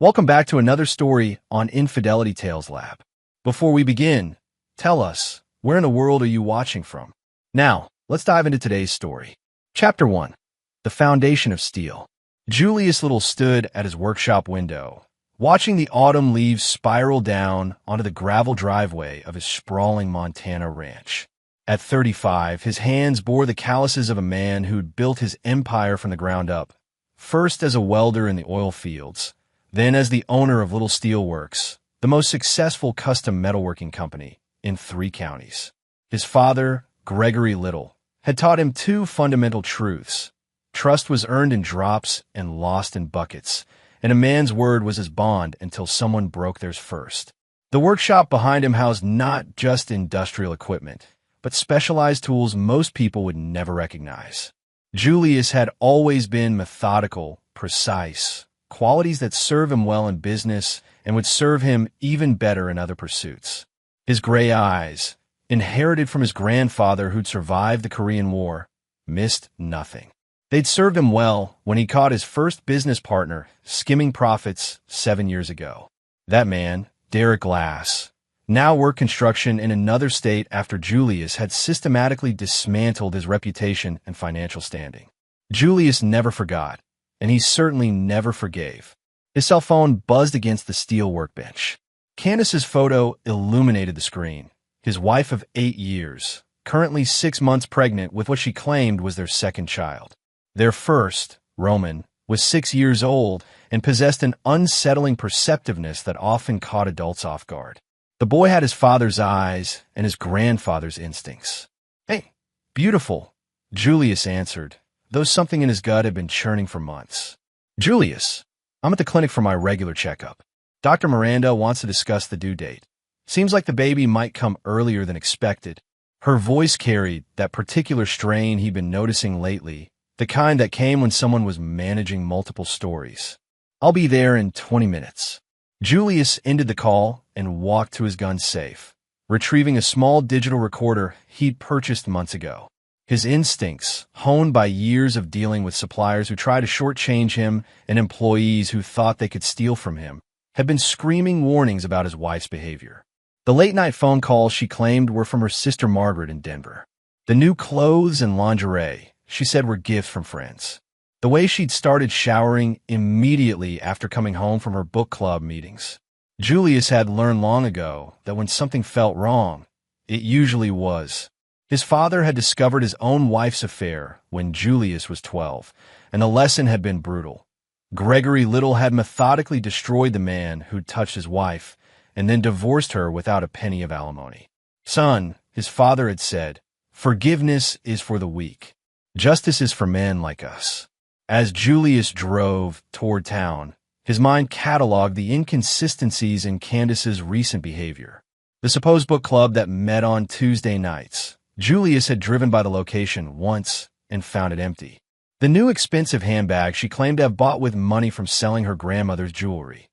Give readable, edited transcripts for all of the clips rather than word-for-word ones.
Welcome back to another story on Infidelity Tales Lab. Before we begin, tell us, where in the world are you watching from? Now, let's dive into today's story. Chapter 1. The Foundation of Steel. Julius Little stood at his workshop window, watching the autumn leaves spiral down onto the gravel driveway of his sprawling Montana ranch. At 35, his hands bore the calluses of a man who'd built his empire from the ground up, first as a welder in the oil fields, then as the owner of Little Steel Works, the most successful custom metalworking company in 3 counties. His father, Gregory Little, had taught him 2 fundamental truths. Trust was earned in drops and lost in buckets, and a man's word was his bond until someone broke theirs first. The workshop behind him housed not just industrial equipment, but specialized tools most people would never recognize. Julius had always been methodical, precise, qualities that serve him well in business and would serve him even better in other pursuits. His gray eyes, inherited from his grandfather who'd survived the Korean War, missed nothing. They'd served him well when he caught his first business partner skimming profits 7 years ago. That man, Derek Glass, now worked construction in another state after Julius had systematically dismantled his reputation and financial standing. Julius never forgot, and he certainly never forgave. His cell phone buzzed against the steel workbench. Candace's photo illuminated the screen. His wife of 8 years, currently 6 months pregnant with what she claimed was their second child. Their first, Roman, was 6 years old and possessed an unsettling perceptiveness that often caught adults off guard. The boy had his father's eyes and his grandfather's instincts. "Hey, beautiful," Julius answered, though something in his gut had been churning for months. "Julius, I'm at the clinic for my regular checkup. Dr. Miranda wants to discuss the due date. Seems like the baby might come earlier than expected." Her voice carried that particular strain he'd been noticing lately, the kind that came when someone was managing multiple stories. "I'll be there in 20 minutes. Julius ended the call and walked to his gun safe, retrieving a small digital recorder he'd purchased months ago. His instincts, honed by years of dealing with suppliers who tried to shortchange him and employees who thought they could steal from him, had been screaming warnings about his wife's behavior. The late-night phone calls she claimed were from her sister Margaret in Denver. The new clothes and lingerie she said were gifts from friends. The way she'd started showering immediately after coming home from her book club meetings. Julius had learned long ago that when something felt wrong, it usually was. His father had discovered his own wife's affair when Julius was 12, and the lesson had been brutal. Gregory Little had methodically destroyed the man who'd touched his wife and then divorced her without a penny of alimony. "Son," his father had said, "forgiveness is for the weak. Justice is for men like us." As Julius drove toward town, his mind cataloged the inconsistencies in Candace's recent behavior. The supposed book club that met on Tuesday nights. Julius had driven by the location once and found it empty. The new expensive handbag she claimed to have bought with money from selling her grandmother's jewelry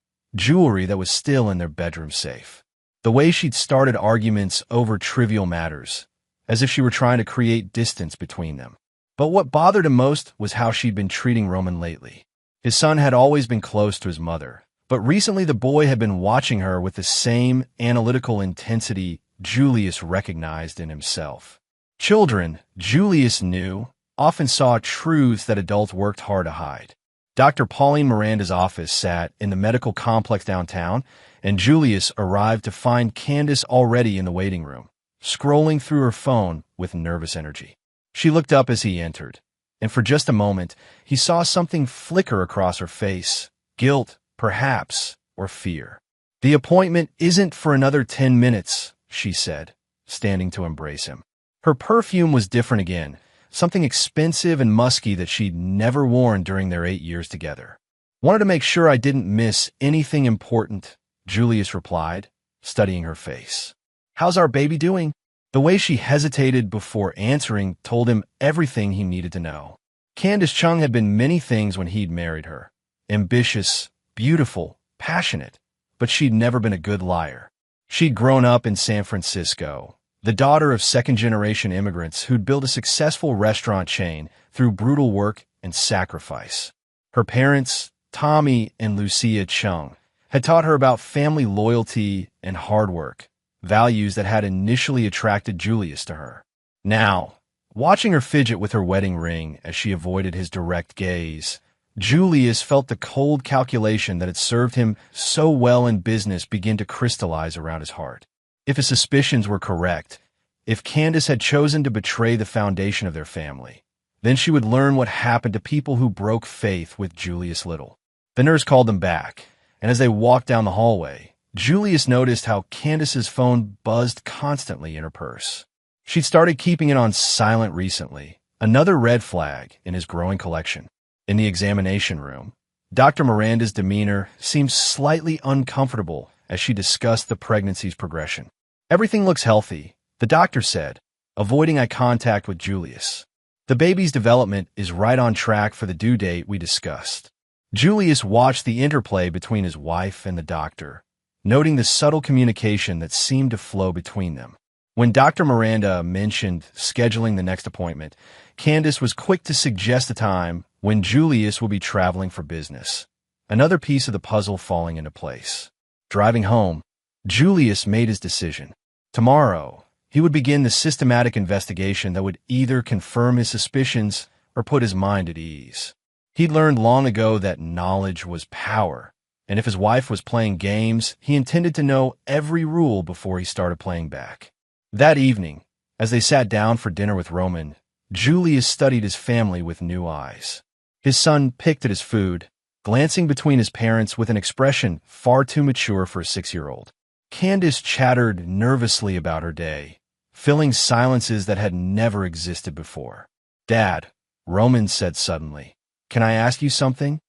that was still in their bedroom safe. The way she'd started arguments over trivial matters, as if she were trying to create distance between them. But what bothered him most was how she'd been treating Roman lately. His son had always been close to his mother, but recently the boy had been watching her with the same analytical intensity Julius recognized in himself. Children, Julius knew, often saw truths that adults worked hard to hide. Dr. Pauline Miranda's office sat in the medical complex downtown, and Julius arrived to find Candace already in the waiting room, scrolling through her phone with nervous energy. She looked up as he entered, and for just a moment, he saw something flicker across her face. Guilt, perhaps, or fear. "The appointment isn't for another 10 minutes, she said, standing to embrace him. Her perfume was different again, something expensive and musky that she'd never worn during their 8 years together. "Wanted to make sure I didn't miss anything important," Julius replied, studying her face. "How's our baby doing?" The way she hesitated before answering told him everything he needed to know. Candace Chung had been many things when he'd married her. Ambitious, beautiful, passionate, but she'd never been a good liar. She'd grown up in San Francisco, the daughter of second-generation immigrants who'd built a successful restaurant chain through brutal work and sacrifice. Her parents, Tommy and Lucia Chung, had taught her about family loyalty and hard work, values that had initially attracted Julius to her. Now, watching her fidget with her wedding ring as she avoided his direct gaze, Julius felt the cold calculation that had served him so well in business begin to crystallize around his heart. If his suspicions were correct, if Candace had chosen to betray the foundation of their family, then she would learn what happened to people who broke faith with Julius Little. The nurse called them back, and as they walked down the hallway, Julius noticed how Candace's phone buzzed constantly in her purse. She'd started keeping it on silent recently, another red flag in his growing collection. In the examination room, Dr. Miranda's demeanor seemed slightly uncomfortable as she discussed the pregnancy's progression. "Everything looks healthy," the doctor said, avoiding eye contact with Julius. "The baby's development is right on track for the due date we discussed." Julius watched the interplay between his wife and the doctor, noting the subtle communication that seemed to flow between them. When Dr. Miranda mentioned scheduling the next appointment, Candace was quick to suggest a time when Julius will be traveling for business, another piece of the puzzle falling into place. Driving home, Julius made his decision. Tomorrow, he would begin the systematic investigation that would either confirm his suspicions or put his mind at ease. He'd learned long ago that knowledge was power, and if his wife was playing games, he intended to know every rule before he started playing back. That evening, as they sat down for dinner with Roman, Julius studied his family with new eyes. His son picked at his food, glancing between his parents with an expression far too mature for a 6-year-old. Candace chattered nervously about her day, filling silences that had never existed before. "Dad," Roman said suddenly, "can I ask you something?"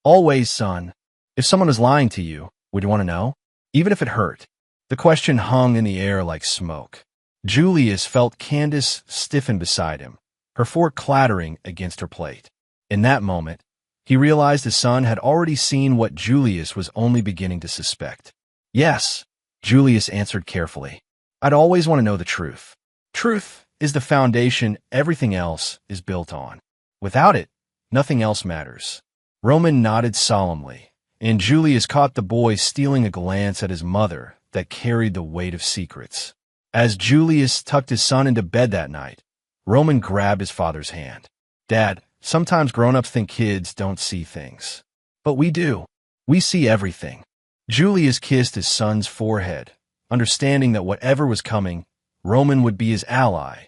"Always, son. If someone was lying to you, would you want to know? Even if it hurt?" The question hung in the air like smoke. Julius felt Candace stiffen beside him, her fork clattering against her plate. In that moment, he realized his son had already seen what Julius was only beginning to suspect. "Yes," Julius answered carefully. "I'd always want to know the truth. Truth is the foundation everything else is built on. Without it, nothing else matters." Roman nodded solemnly, and Julius caught the boy stealing a glance at his mother that carried the weight of secrets. As Julius tucked his son into bed that night, Roman grabbed his father's hand. "Dad, sometimes grown-ups think kids don't see things. But we do. We see everything." Julius kissed his son's forehead, understanding that whatever was coming, Roman would be his ally,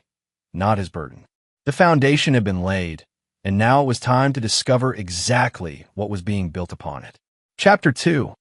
not his burden. The foundation had been laid, and now it was time to discover exactly what was being built upon it. Chapter 2.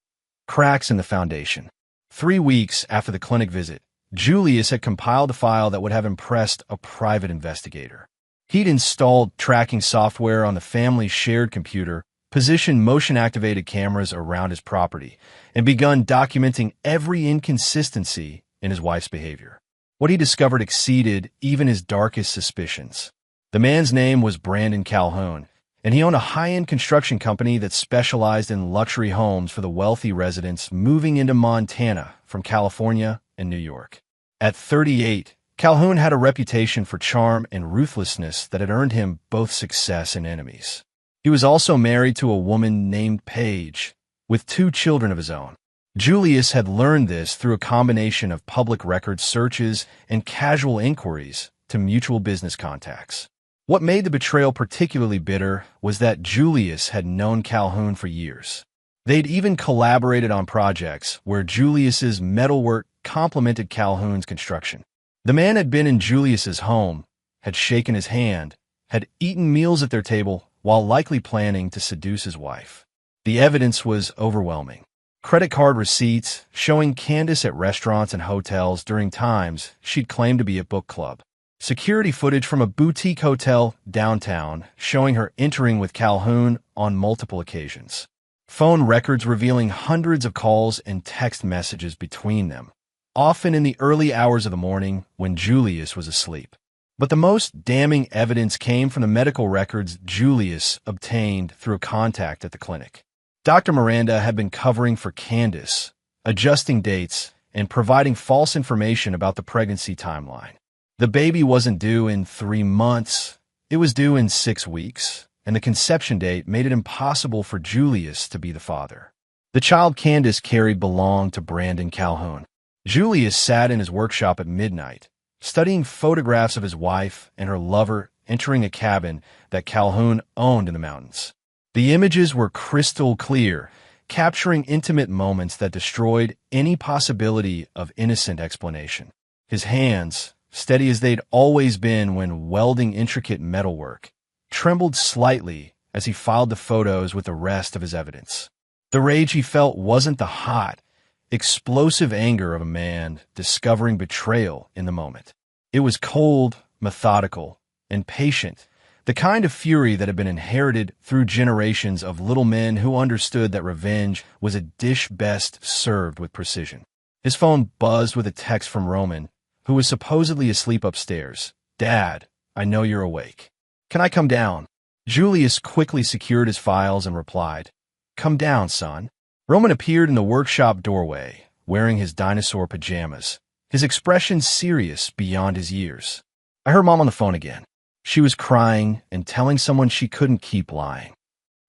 Cracks in the Foundation. 3 weeks after the clinic visit, Julius had compiled a file that would have impressed a private investigator. He'd installed tracking software on the family's shared computer, positioned motion-activated cameras around his property, and begun documenting every inconsistency in his wife's behavior. What he discovered exceeded even his darkest suspicions. The man's name was Brandon Calhoun, and he owned a high-end construction company that specialized in luxury homes for the wealthy residents moving into Montana from California and New York. At 38, Calhoun had a reputation for charm and ruthlessness that had earned him both success and enemies. He was also married to a woman named Paige, with 2 children of his own. Julius had learned this through a combination of public record searches and casual inquiries to mutual business contacts. What made the betrayal particularly bitter was that Julius had known Calhoun for years. They'd even collaborated on projects where Julius's metalwork complemented Calhoun's construction. The man had been in Julius's home, had shaken his hand, had eaten meals at their table while likely planning to seduce his wife. The evidence was overwhelming. Credit card receipts showing Candace at restaurants and hotels during times she'd claimed to be at book club. Security footage from a boutique hotel downtown showing her entering with Calhoun on multiple occasions. Phone records revealing hundreds of calls and text messages between them, often in the early hours of the morning when Julius was asleep. But the most damning evidence came from the medical records Julius obtained through a contact at the clinic. Dr. Miranda had been covering for Candace, adjusting dates, and providing false information about the pregnancy timeline. The baby wasn't due in 3 months, it was due in 6 weeks, and the conception date made it impossible for Julius to be the father. The child Candace carried belonged to Brandon Calhoun. Julius sat in his workshop at midnight, studying photographs of his wife and her lover entering a cabin that Calhoun owned in the mountains. The images were crystal clear, capturing intimate moments that destroyed any possibility of innocent explanation. His hands, steady as they'd always been when welding intricate metalwork, trembled slightly as he filed the photos with the rest of his evidence. The rage he felt wasn't the hot, explosive anger of a man discovering betrayal in the moment. It was cold, methodical, and patient, the kind of fury that had been inherited through generations of little men who understood that revenge was a dish best served with precision. His phone buzzed with a text from Roman, who was supposedly asleep upstairs. "Dad, I know you're awake. Can I come down?" Julius quickly secured his files and replied, "Come down, son." Roman appeared in the workshop doorway, wearing his dinosaur pajamas, his expression serious beyond his years. "I heard Mom on the phone again. She was crying and telling someone she couldn't keep lying."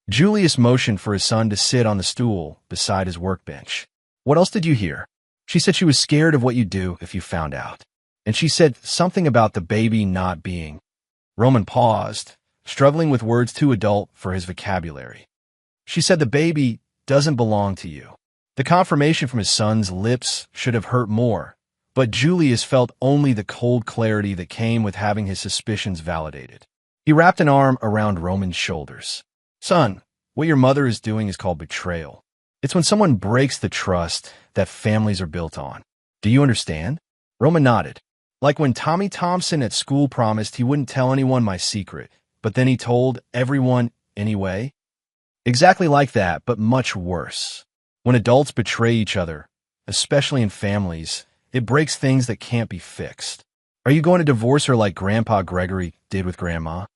Julius motioned for his son to sit on the stool beside his workbench. "What else did you hear?" "She said she was scared of what you'd do if you found out. And she said something about the baby not being." Roman paused, struggling with words too adult for his vocabulary. "She said the baby doesn't belong to you." The confirmation from his son's lips should have hurt more, but Julius felt only the cold clarity that came with having his suspicions validated. He wrapped an arm around Roman's shoulders. "Son, what your mother is doing is called betrayal. It's when someone breaks the trust that families are built on. Do you understand?" Roman nodded. "Like when Tommy Thompson at school promised he wouldn't tell anyone my secret, but then he told everyone anyway?" "Exactly like that, but much worse. When adults betray each other, especially in families, it breaks things that can't be fixed. Are you going to divorce her like Grandpa Gregory did with Grandma?"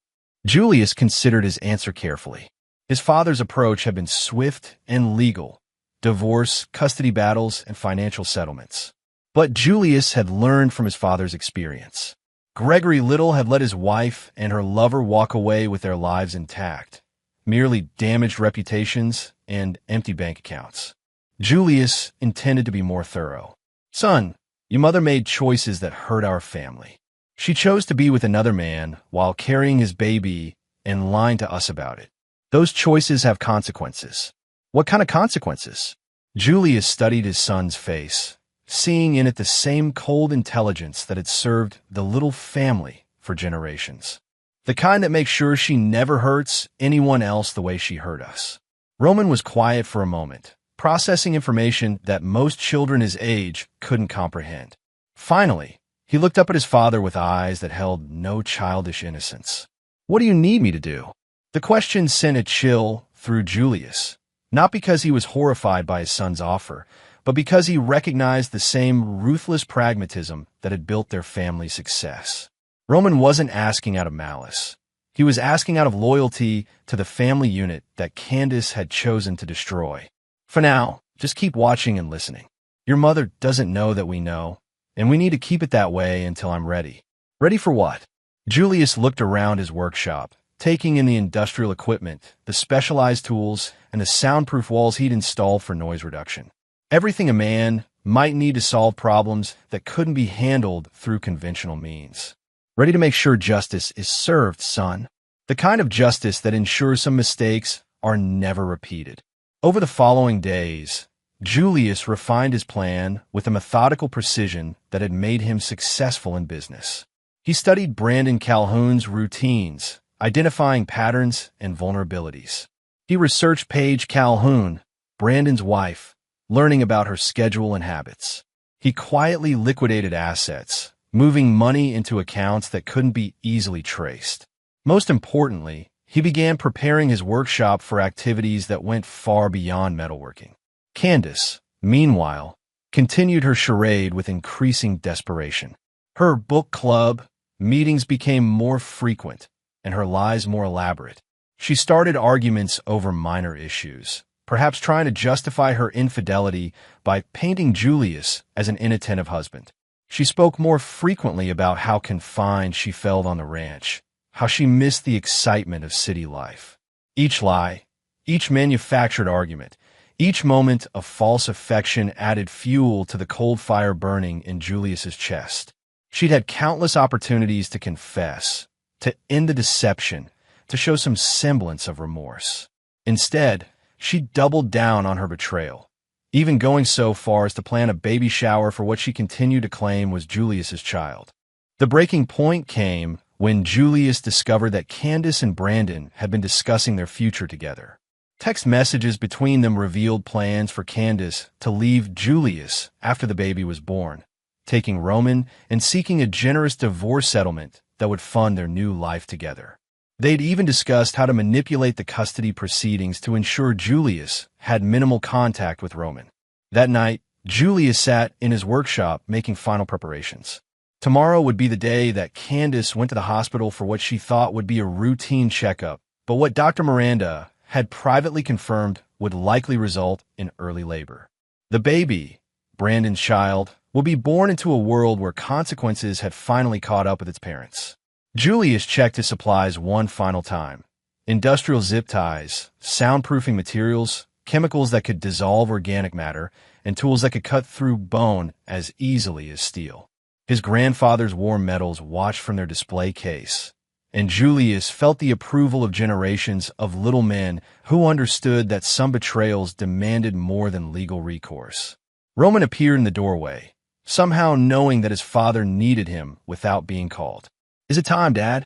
Julius considered his answer carefully. His father's approach had been swift and legal: divorce, custody battles, and financial settlements. But Julius had learned from his father's experience. Gregory Little had let his wife and her lover walk away with their lives intact, merely damaged reputations and empty bank accounts. Julius intended to be more thorough. "Son, your mother made choices that hurt our family. She chose to be with another man while carrying his baby and lying to us about it. Those choices have consequences." "What kind of consequences?" Julius studied his son's face, seeing in it the same cold intelligence that had served the little family for generations. The kind that makes sure she never hurts anyone else the way she hurt us. Roman was quiet for a moment, processing information that most children his age couldn't comprehend. Finally, he looked up at his father with eyes that held no childish innocence. "What do you need me to do?" The question sent a chill through Julius, not because he was horrified by his son's offer, but because he recognized the same ruthless pragmatism that had built their family's success. Roman wasn't asking out of malice. He was asking out of loyalty to the family unit that Candace had chosen to destroy. "For now, just keep watching and listening. Your mother doesn't know that we know, and we need to keep it that way until I'm ready." "Ready for what?" Julius looked around his workshop, taking in the industrial equipment, the specialized tools, and the soundproof walls he'd installed for noise reduction. Everything a man might need to solve problems that couldn't be handled through conventional means. "Ready to make sure justice is served, son. The kind of justice that ensures some mistakes are never repeated." Over the following days, Julius refined his plan with a methodical precision that had made him successful in business. He studied Brandon Calhoun's routines, identifying patterns and vulnerabilities. He researched Paige Calhoun, Brandon's wife, learning about her schedule and habits. He quietly liquidated assets, moving money into accounts that couldn't be easily traced. Most importantly, he began preparing his workshop for activities that went far beyond metalworking. Candace, meanwhile, continued her charade with increasing desperation. Her book club meetings became more frequent, and her lies more elaborate. She started arguments over minor issues, perhaps trying to justify her infidelity by painting Julius as an inattentive husband. She spoke more frequently about how confined she felt on the ranch, how she missed the excitement of city life. Each lie, each manufactured argument, Each moment of false affection added fuel to the cold fire burning in Julius's chest. She'd had countless opportunities to confess, to end the deception, to show some semblance of remorse. Instead, she doubled down on her betrayal, even going so far as to plan a baby shower for what she continued to claim was Julius's child. The breaking point came when Julius discovered that Candace and Brandon had been discussing their future together. Text messages between them revealed plans for Candace to leave Julius after the baby was born, taking Roman and seeking a generous divorce settlement that would fund their new life together. They'd even discussed how to manipulate the custody proceedings to ensure Julius had minimal contact with Roman. That night, Julius sat in his workshop making final preparations. Tomorrow would be the day that Candace went to the hospital for what she thought would be a routine checkup, but what Dr. Miranda had privately confirmed would likely result in early labor. The baby, Brandon's child, will be born into a world where consequences had finally caught up with its parents. Julius checked his supplies one final time. Industrial zip ties, soundproofing materials, chemicals that could dissolve organic matter, and tools that could cut through bone as easily as steel. His grandfather's war medals watched from their display case, and Julius felt the approval of generations of little men who understood that some betrayals demanded more than legal recourse. Roman appeared in the doorway, somehow knowing that his father needed him without being called. "Is it time, Dad?"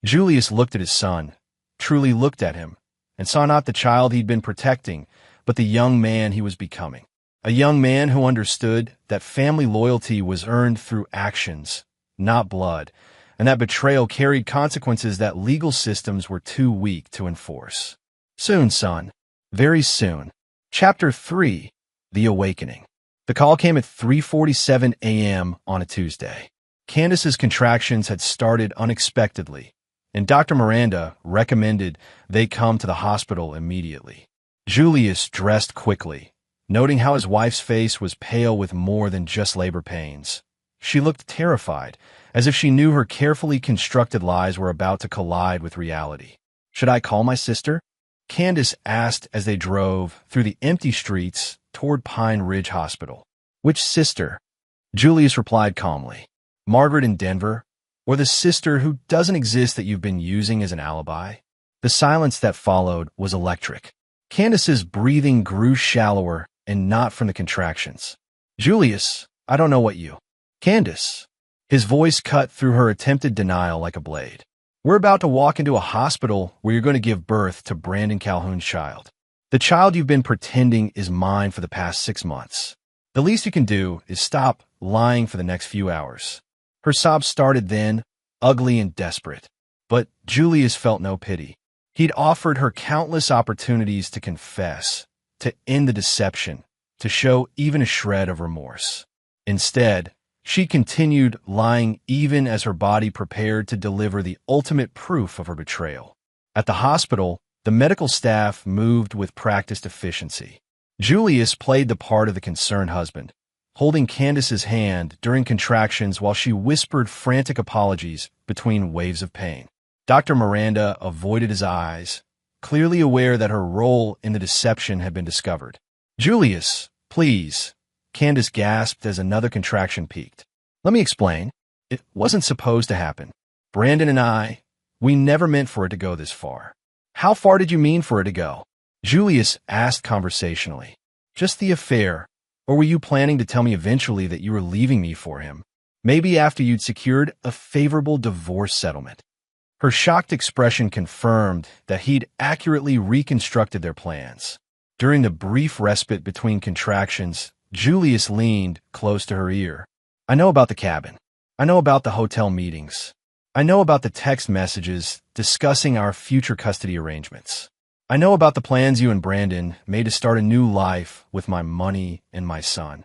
Julius looked at his son, truly looked at him, and saw not the child he'd been protecting, but the young man he was becoming. A young man who understood that family loyalty was earned through actions, not blood, and that betrayal carried consequences that legal systems were too weak to enforce. Soon, son. Very soon. Chapter 3, The Awakening. The call came at 3:47 a.m. on a Tuesday. Candace's contractions had started unexpectedly, and Dr. Miranda recommended they come to the hospital immediately. Julius dressed quickly, noting how his wife's face was pale with more than just labor pains. She looked terrified, as if she knew her carefully constructed lies were about to collide with reality. "Should I call my sister?" Candace asked as they drove through the empty streets toward Pine Ridge Hospital. "Which sister?" Julius replied calmly. "Margaret in Denver? Or the sister who doesn't exist that you've been using as an alibi?" The silence that followed was electric. Candace's breathing grew shallower and not from the contractions. "Julius, I don't know what you..." "Candace." His voice cut through her attempted denial like a blade. "We're about to walk into a hospital where you're going to give birth to Brandon Calhoun's child. The child you've been pretending is mine for the past 6 months. The least you can do is stop lying for the next few hours." Her sobs started then, ugly and desperate. But Julius felt no pity. He'd offered her countless opportunities to confess, to end the deception, to show even a shred of remorse. Instead, she continued lying even as her body prepared to deliver the ultimate proof of her betrayal. At the hospital, the medical staff moved with practiced efficiency. Julius played the part of the concerned husband, holding Candace's hand during contractions while she whispered frantic apologies between waves of pain. Dr. Miranda avoided his eyes, clearly aware that her role in the deception had been discovered. "Julius, please," Candace gasped as another contraction peaked. "Let me explain. It wasn't supposed to happen. Brandon and I, we never meant for it to go this far." "How far did you mean for it to go?" Julius asked conversationally. "Just the affair, or were you planning to tell me eventually that you were leaving me for him? Maybe after you'd secured a favorable divorce settlement?" Her shocked expression confirmed that he'd accurately reconstructed their plans. During the brief respite between contractions, Julius leaned close to her ear. "I know about the cabin. I know about the hotel meetings. I know about the text messages discussing our future custody arrangements. I know about the plans you and Brandon made to start a new life with my money and my son."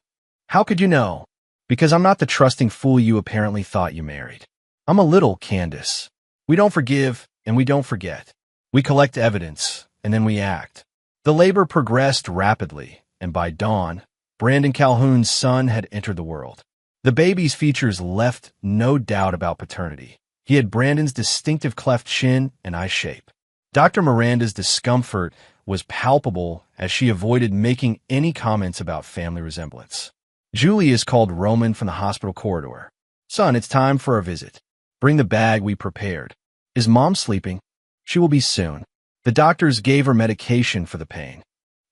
"How could you know?" "Because I'm not the trusting fool you apparently thought you married. I'm a little Candace. We don't forgive and we don't forget. We collect evidence and then we act." The labor progressed rapidly, and by dawn, Brandon Calhoun's son had entered the world. The baby's features left no doubt about paternity. He had Brandon's distinctive cleft chin and eye shape. Dr. Miranda's discomfort was palpable as she avoided making any comments about family resemblance. Julius called Roman from the hospital corridor. "Son, it's time for our visit. Bring the bag we prepared. Is Mom sleeping? She will be soon." The doctors gave her medication for the pain.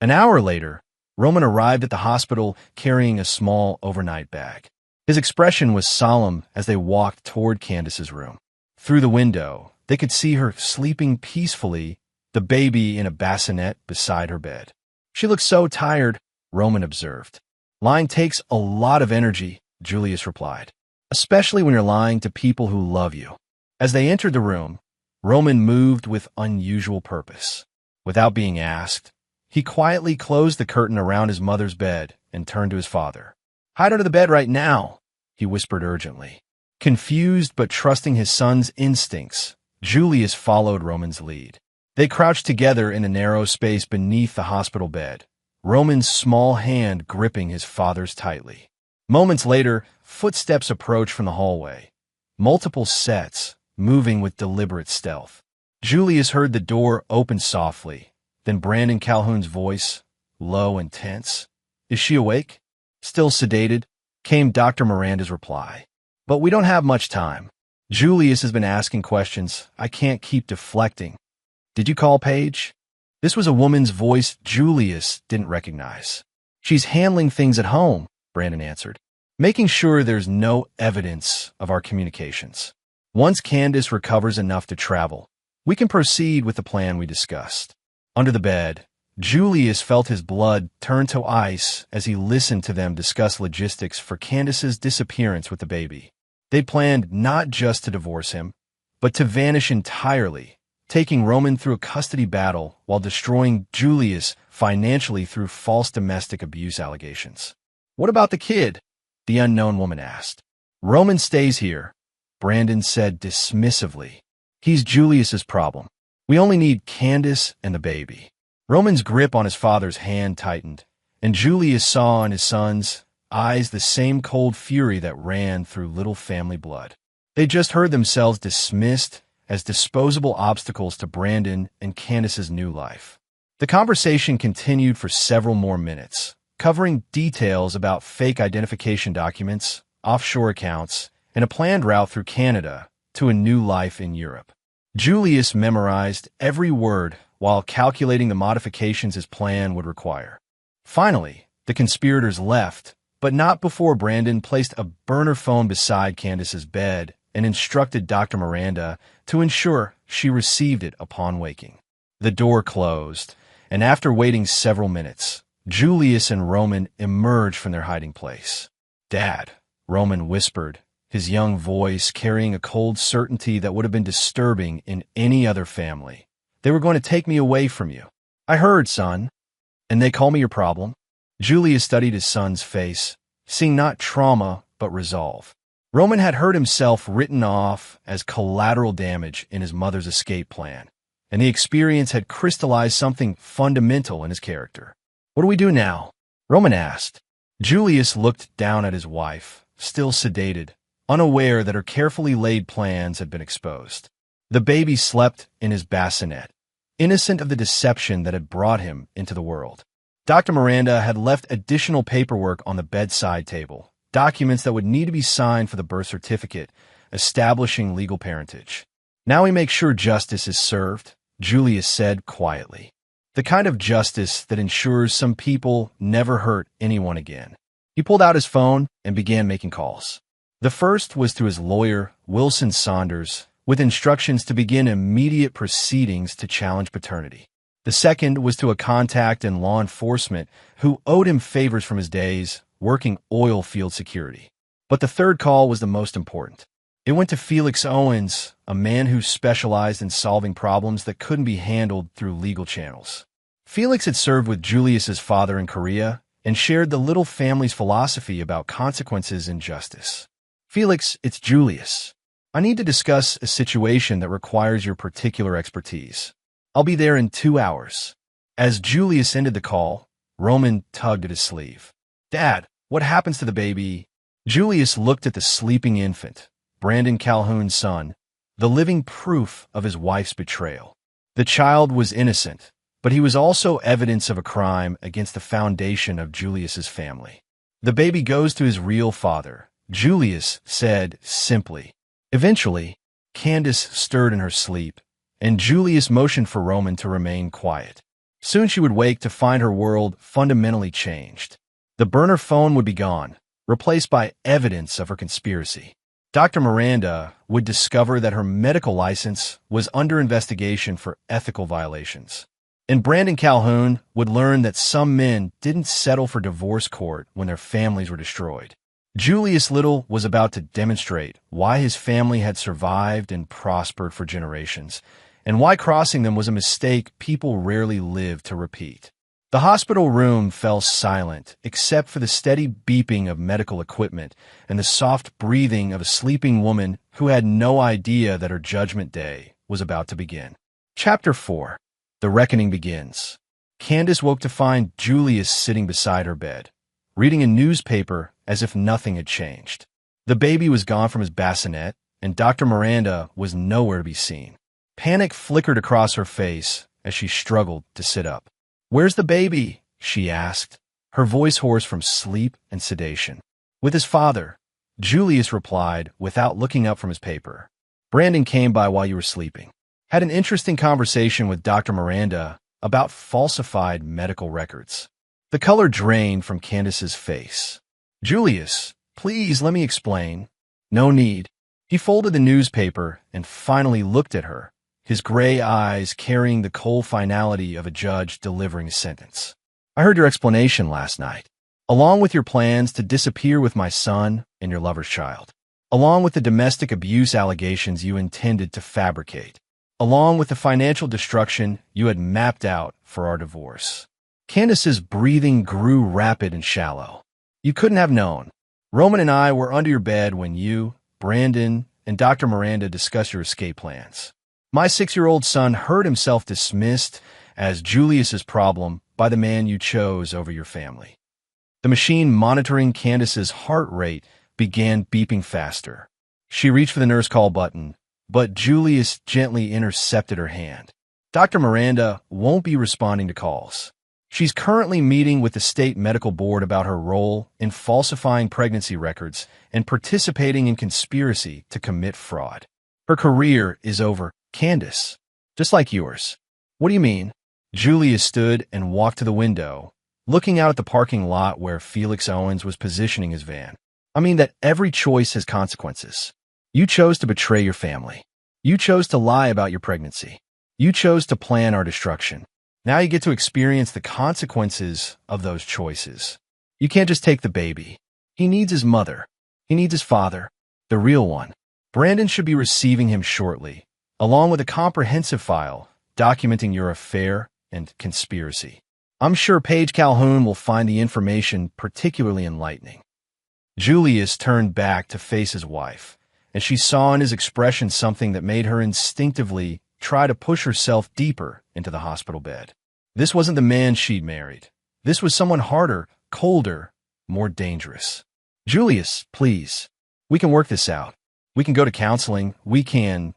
An hour later, Roman arrived at the hospital carrying a small overnight bag. His expression was solemn as they walked toward Candace's room. Through the window, they could see her sleeping peacefully, the baby in a bassinet beside her bed. "She looks so tired," Roman observed. "Lying takes a lot of energy," Julius replied, "especially when you're lying to people who love you." As they entered the room, Roman moved with unusual purpose. Without being asked, he quietly closed the curtain around his mother's bed and turned to his father. "Hide under the bed right now," he whispered urgently. Confused but trusting his son's instincts, Julius followed Roman's lead. They crouched together in a narrow space beneath the hospital bed, Roman's small hand gripping his father's tightly. Moments later, footsteps approached from the hallway. Multiple sets, moving with deliberate stealth. Julius heard the door open softly, then Brandon Calhoun's voice, low and tense. "Is she awake?" "Still sedated," came Dr. Miranda's reply. "But we don't have much time. Julius has been asking questions. I can't keep deflecting." "Did you call Paige?" This was a woman's voice Julius didn't recognize. "She's handling things at home," Brandon answered, "making sure there's no evidence of our communications. Once Candace recovers enough to travel, we can proceed with the plan we discussed." Under the bed, Julius felt his blood turn to ice as he listened to them discuss logistics for Candace's disappearance with the baby. They planned not just to divorce him, but to vanish entirely, taking Roman through a custody battle while destroying Julius financially through false domestic abuse allegations. "What about the kid?" the unknown woman asked. "Roman stays here," Brandon said dismissively. "He's Julius's problem. We only need Candace and the baby." Roman's grip on his father's hand tightened, and Julius saw in his son's eyes the same cold fury that ran through little family blood. They just heard themselves dismissed as disposable obstacles to Brandon and Candace's new life. The conversation continued for several more minutes, covering details about fake identification documents, offshore accounts, and a planned route through Canada to a new life in Europe. Julius memorized every word while calculating the modifications his plan would require. Finally, the conspirators left, but not before Brandon placed a burner phone beside Candace's bed and instructed Dr. Miranda to ensure she received it upon waking. The door closed, and after waiting several minutes, Julius and Roman emerged from their hiding place. "Dad," Roman whispered, his young voice carrying a cold certainty that would have been disturbing in any other family. "They were going to take me away from you." "I heard, son." "And they call me your problem?" Julius studied his son's face, seeing not trauma, but resolve. Roman had heard himself written off as collateral damage in his mother's escape plan, and the experience had crystallized something fundamental in his character. "What do we do now?" Roman asked. Julius looked down at his wife, still sedated, unaware that her carefully laid plans had been exposed. The baby slept in his bassinet, innocent of the deception that had brought him into the world. Dr. Miranda had left additional paperwork on the bedside table, documents that would need to be signed for the birth certificate, establishing legal parentage. "Now we make sure justice is served," Julius said quietly. "The kind of justice that ensures some people never hurt anyone again." He pulled out his phone and began making calls. The first was to his lawyer, Wilson Saunders, with instructions to begin immediate proceedings to challenge paternity. The second was to a contact in law enforcement who owed him favors from his days working oil field security. But the third call was the most important. It went to Felix Owens, a man who specialized in solving problems that couldn't be handled through legal channels. Felix had served with Julius's father in Korea and shared the little family's philosophy about consequences and justice. "Felix, it's Julius. I need to discuss a situation that requires your particular expertise. I'll be there in 2 hours." As Julius ended the call, Roman tugged at his sleeve. "Dad, what happens to the baby?" Julius looked at the sleeping infant, Brandon Calhoun's son, the living proof of his wife's betrayal. The child was innocent, but he was also evidence of a crime against the foundation of Julius's family. The baby goes to his real father, Julius said simply. Eventually, Candace stirred in her sleep, and Julius motioned for Roman to remain quiet. Soon she would wake to find her world fundamentally changed. The burner phone would be gone, replaced by evidence of her conspiracy. Dr. Miranda would discover that her medical license was under investigation for ethical violations. And Brandon Calhoun would learn that some men didn't settle for divorce court when their families were destroyed. Julius Little was about to demonstrate why his family had survived and prospered for generations, and why crossing them was a mistake people rarely live to repeat. The hospital room fell silent, except for the steady beeping of medical equipment and the soft breathing of a sleeping woman who had no idea that her judgment day was about to begin. Chapter 4. The Reckoning Begins. Candace woke to find Julius sitting beside her bed, reading a newspaper as if nothing had changed. The baby was gone from his bassinet, and Dr. Miranda was nowhere to be seen. Panic flickered across her face as she struggled to sit up. "Where's the baby?" she asked, her voice hoarse from sleep and sedation. "With his father," Julius replied without looking up from his paper. "Brandon came by while you were sleeping. Had an interesting conversation with Dr. Miranda about falsified medical records." The color drained from Candace's face. "Julius, please let me explain." "No need." He folded the newspaper and finally looked at her, his gray eyes carrying the cold finality of a judge delivering a sentence. "I heard your explanation last night, along with your plans to disappear with my son and your lover's child, along with the domestic abuse allegations you intended to fabricate, along with the financial destruction you had mapped out for our divorce." Candace's breathing grew rapid and shallow. "You couldn't have known. Roman and I were under your bed when you, Brandon, and Dr. Miranda discussed your escape plans. My 6-year-old son heard himself dismissed as Julius's problem by the man you chose over your family." The machine monitoring Candace's heart rate began beeping faster. She reached for the nurse call button, but Julius gently intercepted her hand. "Dr. Miranda won't be responding to calls. She's currently meeting with the state medical board about her role in falsifying pregnancy records and participating in conspiracy to commit fraud. Her career is over, Candace, just like yours." "What do you mean?" Julius stood and walked to the window, looking out at the parking lot where Felix Owens was positioning his van. "I mean that every choice has consequences. You chose to betray your family. You chose to lie about your pregnancy. You chose to plan our destruction. Now you get to experience the consequences of those choices. You can't just take the baby. He needs his mother. He needs his father, the real one. Brandon should be receiving him shortly, along with a comprehensive file documenting your affair and conspiracy. I'm sure Paige Calhoun will find the information particularly enlightening." Julius turned back to face his wife, and she saw in his expression something that made her instinctively try to push herself deeper into the hospital bed. This wasn't the man she'd married. This was someone harder, colder, more dangerous. "Julius, please. We can work this out. We can go to counseling. We can't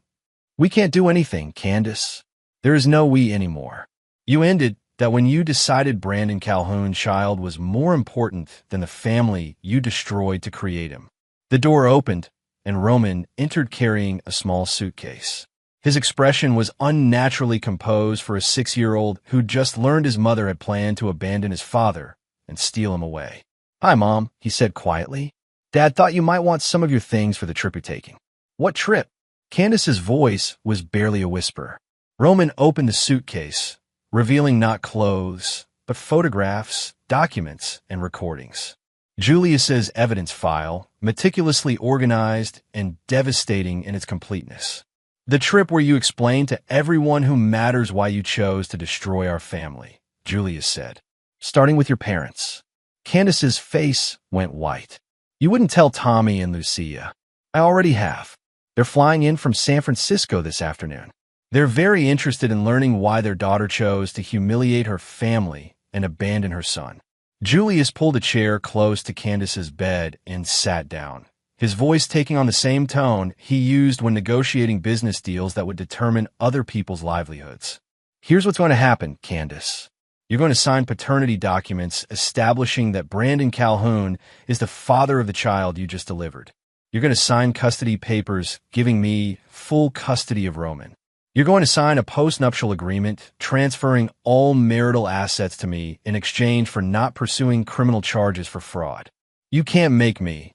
do anything, Candace. There is no we anymore. You ended that when you decided Brandon Calhoun's child was more important than the family you destroyed to create him." The door opened, and Roman entered carrying a small suitcase. His expression was unnaturally composed for a 6-year-old who'd just learned his mother had planned to abandon his father and steal him away. "Hi, Mom," he said quietly. "Dad thought you might want some of your things for the trip you're taking." "What trip?" Candace's voice was barely a whisper. Roman opened the suitcase, revealing not clothes, but photographs, documents, and recordings. Julius's evidence file, meticulously organized and devastating in its completeness. "The trip where you explained to everyone who matters why you chose to destroy our family," Julius said. "Starting with your parents." Candace's face went white. "You wouldn't tell Tommy and Lucia." "I already have. They're flying in from San Francisco this afternoon. They're very interested in learning why their daughter chose to humiliate her family and abandon her son." Julius pulled a chair close to Candace's bed and sat down, his voice taking on the same tone he used when negotiating business deals that would determine other people's livelihoods. Here's what's going to happen, Candace. You're going to sign paternity documents establishing that Brandon Calhoun is the father of the child you just delivered. You're going to sign custody papers giving me full custody of Roman. You're going to sign a postnuptial agreement transferring all marital assets to me in exchange for not pursuing criminal charges for fraud. You can't make me.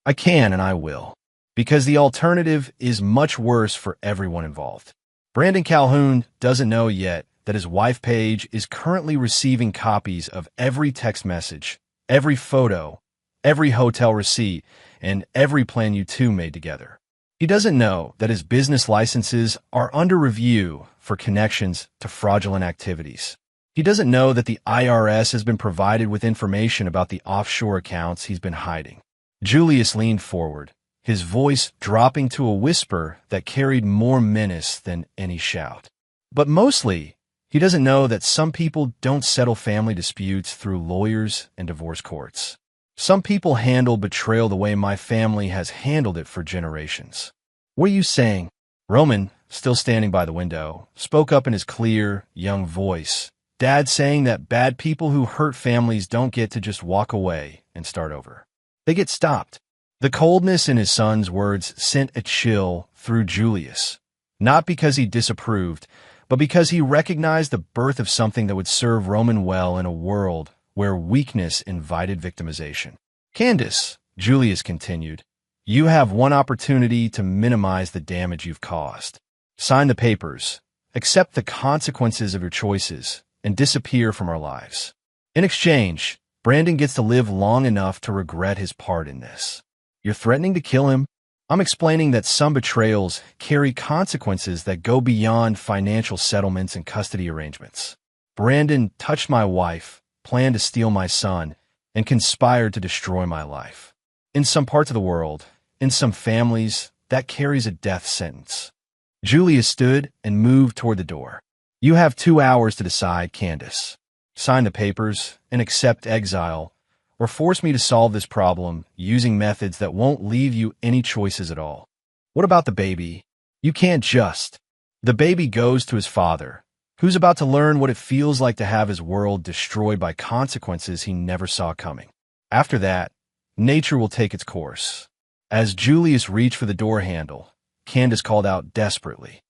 I can and I will. Because the alternative is much worse for everyone involved. Brandon Calhoun doesn't know yet that his wife Paige is currently receiving copies of every text message, every photo, every hotel receipt, and every plan you two made together. He doesn't know that his business licenses are under review for connections to fraudulent activities. He doesn't know that the IRS has been provided with information about the offshore accounts he's been hiding. Julius leaned forward, his voice dropping to a whisper that carried more menace than any shout. But mostly, he doesn't know that some people don't settle family disputes through lawyers and divorce courts. Some people handle betrayal the way my family has handled it for generations. What are you saying? Roman, still standing by the window, spoke up in his clear, young voice. Dad saying that bad people who hurt families don't get to just walk away and start over. They get stopped. The coldness in his son's words sent a chill through Julius, not because he disapproved, but because he recognized the birth of something that would serve Roman well in a world where weakness invited victimization. Candace, Julius continued, you have one opportunity to minimize the damage you've caused. Sign the papers, accept the consequences of your choices, and disappear from our lives. In exchange, Brandon gets to live long enough to regret his part in this. You're threatening to kill him? I'm explaining that some betrayals carry consequences that go beyond financial settlements and custody arrangements. Brandon touched my wife, planned to steal my son, and conspired to destroy my life. In some parts of the world, in some families, that carries a death sentence. Julius stood and moved toward the door. You have 2 hours to decide, Candace. Sign the papers and accept exile, or force me to solve this problem using methods that won't leave you any choices at all. What about the baby? You can't just. The baby goes to his father, who's about to learn what it feels like to have his world destroyed by consequences he never saw coming. After that, nature will take its course. As Julius reached for the door handle, Candace called out desperately,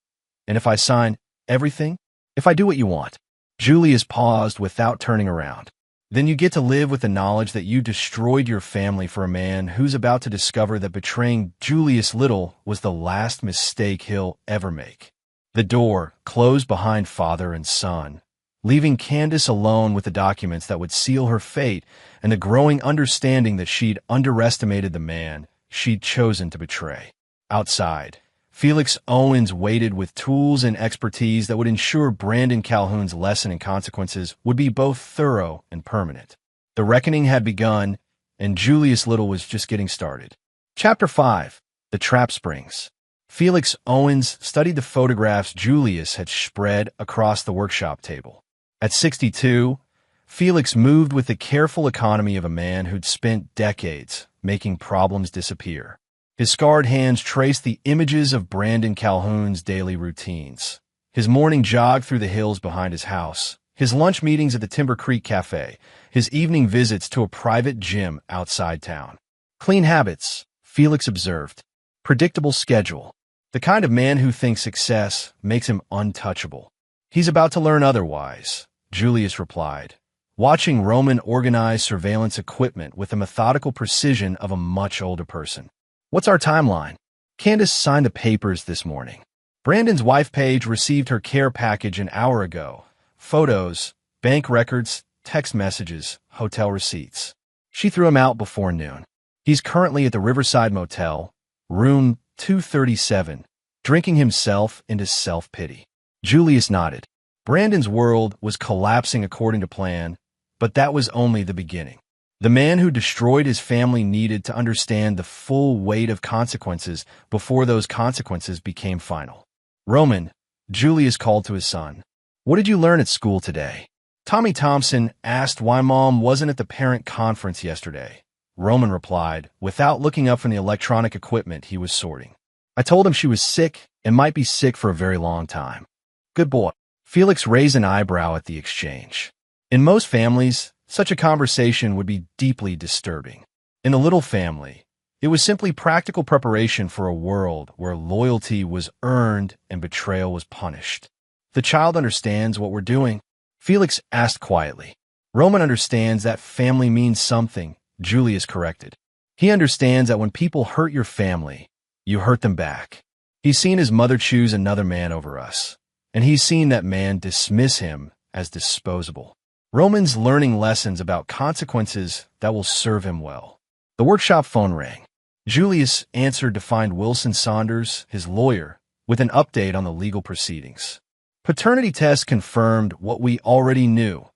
and if I sign everything? If I do what you want? Julius paused without turning around. Then you get to live with the knowledge that you destroyed your family for a man who's about to discover that betraying Julius Little was the last mistake he'll ever make. The door closed behind father and son, leaving Candace alone with the documents that would seal her fate and the growing understanding that she'd underestimated the man she'd chosen to betray. Outside, Felix Owens waited with tools and expertise that would ensure Brandon Calhoun's lesson and consequences would be both thorough and permanent. The reckoning had begun, and Julius Little was just getting started. Chapter 5. The Trap Springs. Felix Owens studied the photographs Julius had spread across the workshop table. At 62, Felix moved with the careful economy of a man who'd spent decades making problems disappear. His scarred hands traced the images of Brandon Calhoun's daily routines. His morning jog through the hills behind his house, his lunch meetings at the Timber Creek Cafe, his evening visits to a private gym outside town. Clean habits, Felix observed. Predictable schedule. The kind of man who thinks success makes him untouchable. He's about to learn otherwise, Julius replied, watching Roman organize surveillance equipment with the methodical precision of a much older person. What's our timeline? Candace signed the papers this morning. Brandon's wife Paige received her care package an hour ago. Photos, bank records, text messages, hotel receipts. She threw him out before noon. He's currently at the Riverside Motel, room 237, drinking himself into self-pity. Julius nodded. Brandon's world was collapsing according to plan, but that was only the beginning. The man who destroyed his family needed to understand the full weight of consequences before those consequences became final. Roman, Julius called to his son. What did you learn at school today? Tommy Thompson asked why Mom wasn't at the parent conference yesterday. Roman replied, without looking up from the electronic equipment he was sorting. I told him she was sick and might be sick for a very long time. Good boy. Felix raised an eyebrow at the exchange. In most families, such a conversation would be deeply disturbing. In the little family, it was simply practical preparation for a world where loyalty was earned and betrayal was punished. The child understands what we're doing, Felix asked quietly. Roman understands that family means something, Julius corrected. He understands that when people hurt your family, you hurt them back. He's seen his mother choose another man over us, and he's seen that man dismiss him as disposable. Roman's learning lessons about consequences that will serve him well. The workshop phone rang. Julius answered to find Wilson Saunders, his lawyer, with an update on the legal proceedings. Paternity tests confirmed what we already knew,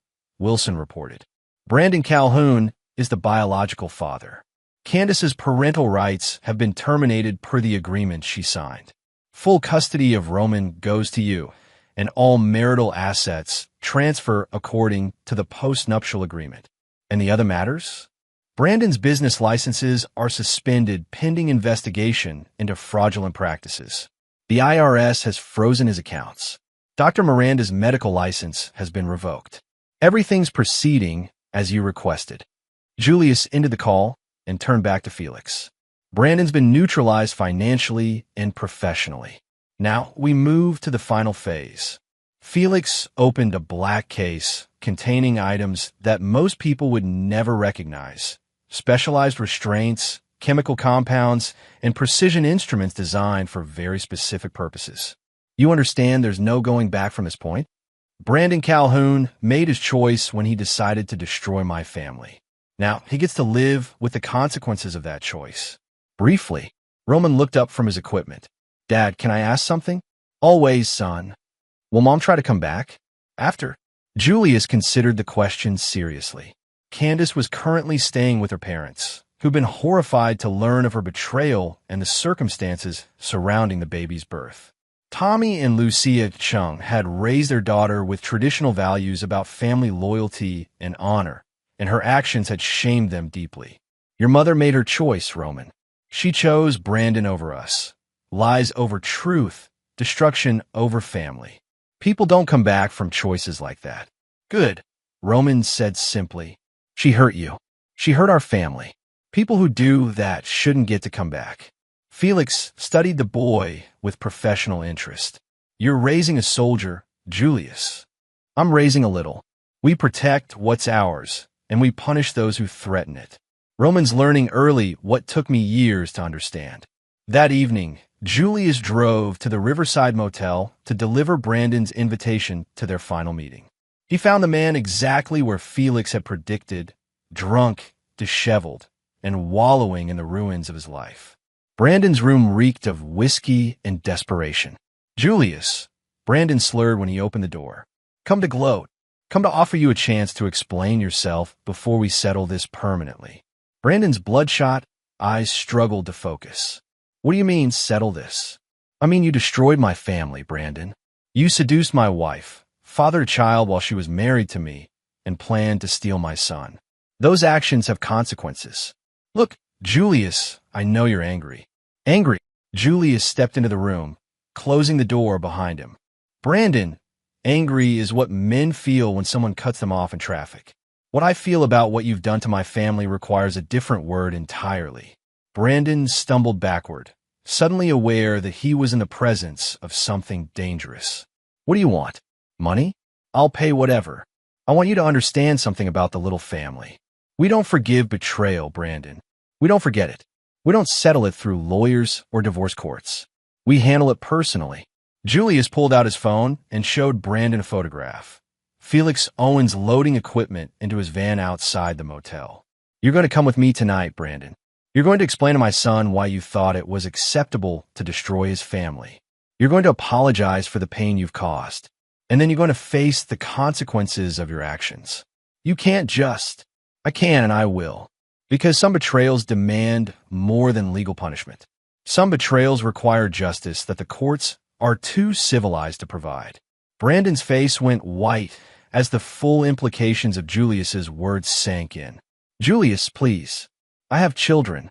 Wilson reported. Brandon Calhoun is the biological father. Candace's parental rights have been terminated per the agreement she signed. Full custody of Roman goes to you, and all marital assets transfer according to the post-nuptial agreement. And the other matters? Brandon's business licenses are suspended pending investigation into fraudulent practices. The IRS has frozen his accounts. Dr. Miranda's medical license has been revoked. Everything's proceeding as you requested. Julius ended the call and turned back to Felix. Brandon's been neutralized financially and professionally. Now we move to the final phase. Felix opened a black case containing items that most people would never recognize. Specialized restraints, chemical compounds, and precision instruments designed for very specific purposes. You understand there's no going back from this point? Brandon Calhoun made his choice when he decided to destroy my family. Now, he gets to live with the consequences of that choice. Briefly, Roman looked up from his equipment. Dad, can I ask something? Always, son. Will Mom try to come back? After? Julius considered the question seriously. Candace was currently staying with her parents, who'd been horrified to learn of her betrayal and the circumstances surrounding the baby's birth. Tommy and Lucia Chung had raised their daughter with traditional values about family loyalty and honor, and her actions had shamed them deeply. Your mother made her choice, Roman. She chose Brandon over us. Lies over truth, destruction over family. People don't come back from choices like that. Good, Roman said simply. She hurt you. She hurt our family. People who do that shouldn't get to come back. Felix studied the boy with professional interest. You're raising a soldier, Julius. I'm raising a little. We protect what's ours, and we punish those who threaten it. Roman's learning early what took me years to understand. That evening, Julius drove to the Riverside Motel to deliver Brandon's invitation to their final meeting. He found the man exactly where Felix had predicted, drunk, disheveled, and wallowing in the ruins of his life. Brandon's room reeked of whiskey and desperation. Julius, Brandon slurred when he opened the door. Come to gloat. Come to offer you a chance to explain yourself before we settle this permanently. Brandon's bloodshot eyes struggled to focus. What do you mean, settle this? I mean, you destroyed my family, Brandon. You seduced my wife, fathered a child while she was married to me, and planned to steal my son. Those actions have consequences. Look, Julius, I know you're angry. Angry. Julius stepped into the room, closing the door behind him. Brandon, angry is what men feel when someone cuts them off in traffic. What I feel about what you've done to my family requires a different word entirely. Brandon stumbled backward, suddenly aware that he was in the presence of something dangerous. What do you want? Money? I'll pay whatever. I want you to understand something about the little family. We don't forgive betrayal, Brandon. We don't forget it. We don't settle it through lawyers or divorce courts. We handle it personally. Julius pulled out his phone and showed Brandon a photograph. Felix Owens loading equipment into his van outside the motel. You're going to come with me tonight, Brandon. You're going to explain to my son why you thought it was acceptable to destroy his family. You're going to apologize for the pain you've caused. And then you're going to face the consequences of your actions. You can't just. I can and I will. Because some betrayals demand more than legal punishment. Some betrayals require justice that the courts are too civilized to provide. Brandon's face went white as the full implications of Julius's words sank in. Julius, please. I have children.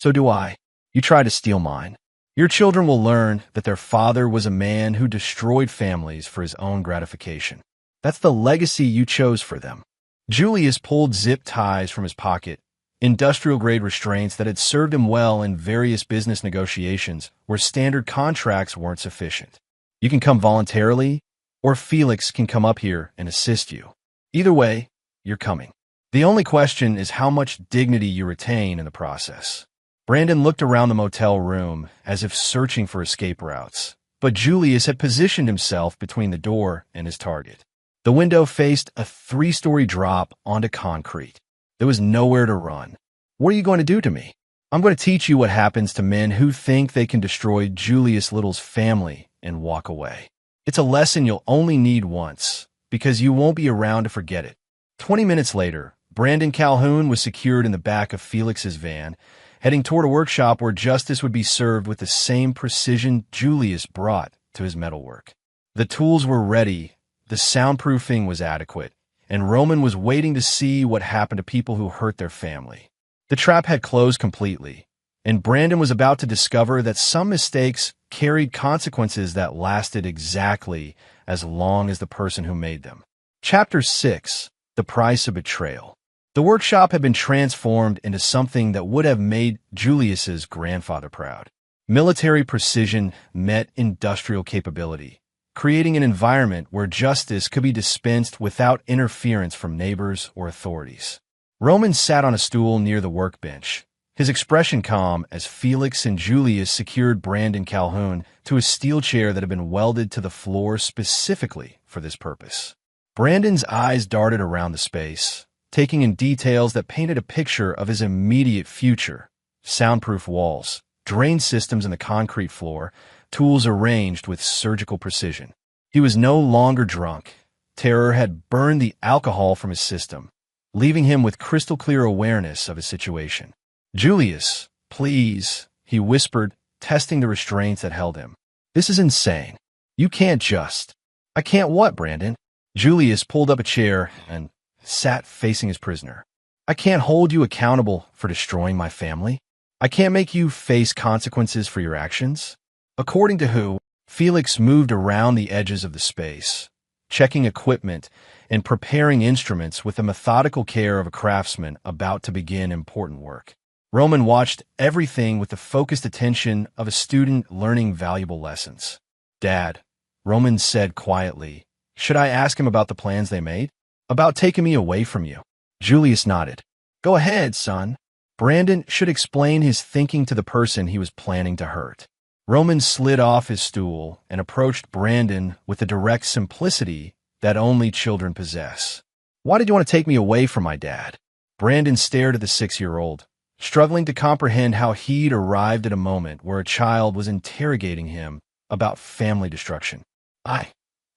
So do I. You tried to steal mine. Your children will learn that their father was a man who destroyed families for his own gratification. That's the legacy you chose for them. Julius pulled zip ties from his pocket, industrial-grade restraints that had served him well in various business negotiations where standard contracts weren't sufficient. You can come voluntarily, or Felix can come up here and assist you. Either way, you're coming. The only question is how much dignity you retain in the process. Brandon looked around the motel room as if searching for escape routes, but Julius had positioned himself between the door and his target. The window faced a 3-story drop onto concrete. There was nowhere to run. What are you going to do to me? I'm going to teach you what happens to men who think they can destroy Julius Little's family and walk away. It's a lesson you'll only need once, because you won't be around to forget it. 20 minutes later, Brandon Calhoun was secured in the back of Felix's van, heading toward a workshop where justice would be served with the same precision Julius brought to his metalwork. The tools were ready, the soundproofing was adequate, and Roman was waiting to see what happened to people who hurt their family. The trap had closed completely, and Brandon was about to discover that some mistakes carried consequences that lasted exactly as long as the person who made them. Chapter 6: The Price of Betrayal. The workshop had been transformed into something that would have made Julius's grandfather proud. Military precision met industrial capability, creating an environment where justice could be dispensed without interference from neighbors or authorities. Roman sat on a stool near the workbench, his expression calm as Felix and Julius secured Brandon Calhoun to a steel chair that had been welded to the floor specifically for this purpose. Brandon's eyes darted around the space, taking in details that painted a picture of his immediate future: soundproof walls, drain systems in the concrete floor, tools arranged with surgical precision. He was no longer drunk. Terror had burned the alcohol from his system, leaving him with crystal-clear awareness of his situation. "Julius, please," he whispered, testing the restraints that held him. "This is insane. You can't just—" "I can't what, Brandon?" Julius pulled up a chair and sat facing his prisoner. "I can't hold you accountable for destroying my family. I can't make you face consequences for your actions." "According to who?" Felix moved around the edges of the space, checking equipment and preparing instruments with the methodical care of a craftsman about to begin important work. Roman watched everything with the focused attention of a student learning valuable lessons. "Dad," Roman said quietly, "should I ask him about the plans they made? About taking me away from you?" Julius nodded. "Go ahead, son." Brandon should explain his thinking to the person he was planning to hurt. Roman slid off his stool and approached Brandon with the direct simplicity that only children possess. "Why did you want to take me away from my dad?" Brandon stared at the 6-year-old, struggling to comprehend how he'd arrived at a moment where a child was interrogating him about family destruction.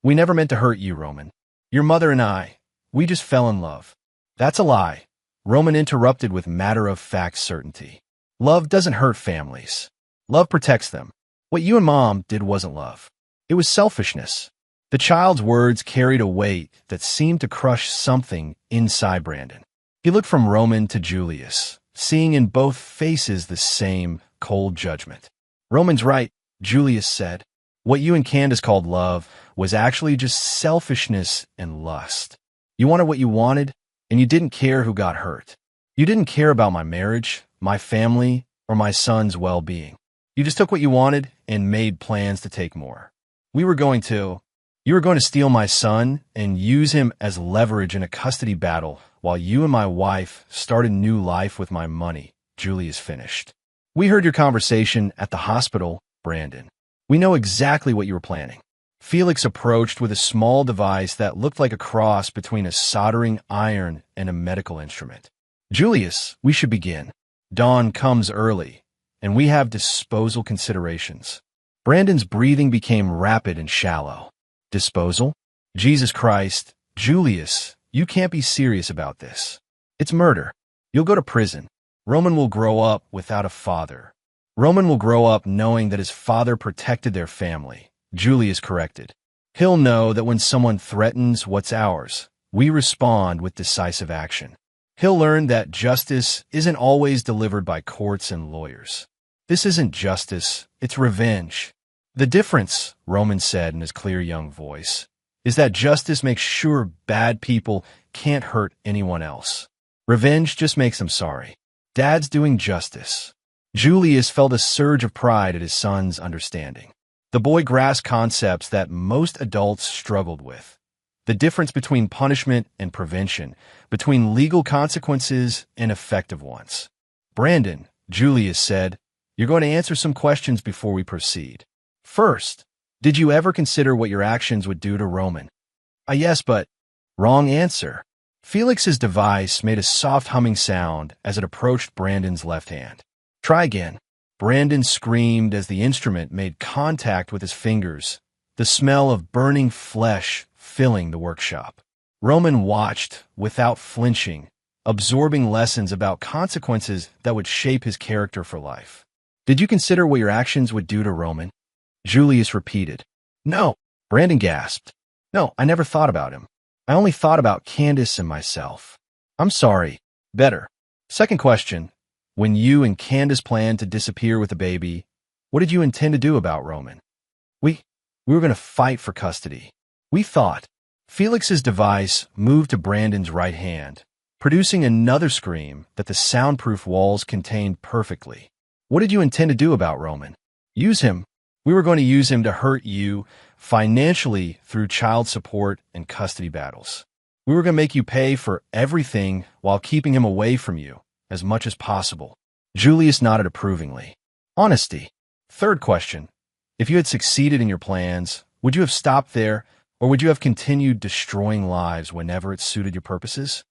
We never meant to hurt you, Roman. Your mother and we just fell in love." "That's a lie," Roman interrupted with matter-of-fact certainty. "Love doesn't hurt families. Love protects them. What you and Mom did wasn't love. It was selfishness." The child's words carried a weight that seemed to crush something inside Brandon. He looked from Roman to Julius, seeing in both faces the same cold judgment. "Roman's right," Julius said. "What you and Candace called love was actually just selfishness and lust. You wanted what you wanted, and you didn't care who got hurt. You didn't care about my marriage, my family, or my son's well-being. You just took what you wanted and made plans to take more. You were going to steal my son and use him as leverage in a custody battle while you and my wife started new life with my money," Julius finished. "We heard your conversation at the hospital, Brandon. We know exactly what you were planning." Felix approached with a small device that looked like a cross between a soldering iron and a medical instrument. "Julius, we should begin. Dawn comes early, and we have disposal considerations." Brandon's breathing became rapid and shallow. "Disposal? Jesus Christ, Julius, you can't be serious about this. It's murder. You'll go to prison. Roman will grow up without a father. Roman will grow up knowing that his father protected their family," Julius corrected. "He'll know that when someone threatens what's ours, we respond with decisive action. He'll learn that justice isn't always delivered by courts and lawyers. This isn't justice, it's revenge. The difference, Roman said in his clear young voice, is that justice makes sure bad people can't hurt anyone else. Revenge just makes them sorry. Dad's doing justice. Julius felt a surge of pride at his son's understanding. The boy grasped concepts that most adults struggled with. The difference between punishment and prevention, between legal consequences and effective ones. Brandon, Julius said, you're going to answer some questions before we proceed. First, did you ever consider what your actions would do to Roman? Yes, but wrong answer. Felix's device made a soft humming sound as it approached Brandon's left hand. Try again. Brandon screamed as the instrument made contact with his fingers, the smell of burning flesh filling the workshop. Roman watched without flinching, absorbing lessons about consequences that would shape his character for life. Did you consider what your actions would do to Roman? Julius repeated. No, Brandon gasped. No, I never thought about him. I only thought about Candace and myself. I'm sorry. Better. Second question. When you and Candace planned to disappear with the baby, what did you intend to do about Roman? We were going to fight for custody. We thought. Felix's device moved to Brandon's right hand, producing another scream that the soundproof walls contained perfectly. What did you intend to do about Roman? Use him. We were going to use him to hurt you financially through child support and custody battles. We were going to make you pay for everything while keeping him away from you as much as possible. Julius nodded approvingly. Honesty. Third question. If you had succeeded in your plans, would you have stopped there, or would you have continued destroying lives whenever it suited your purposes?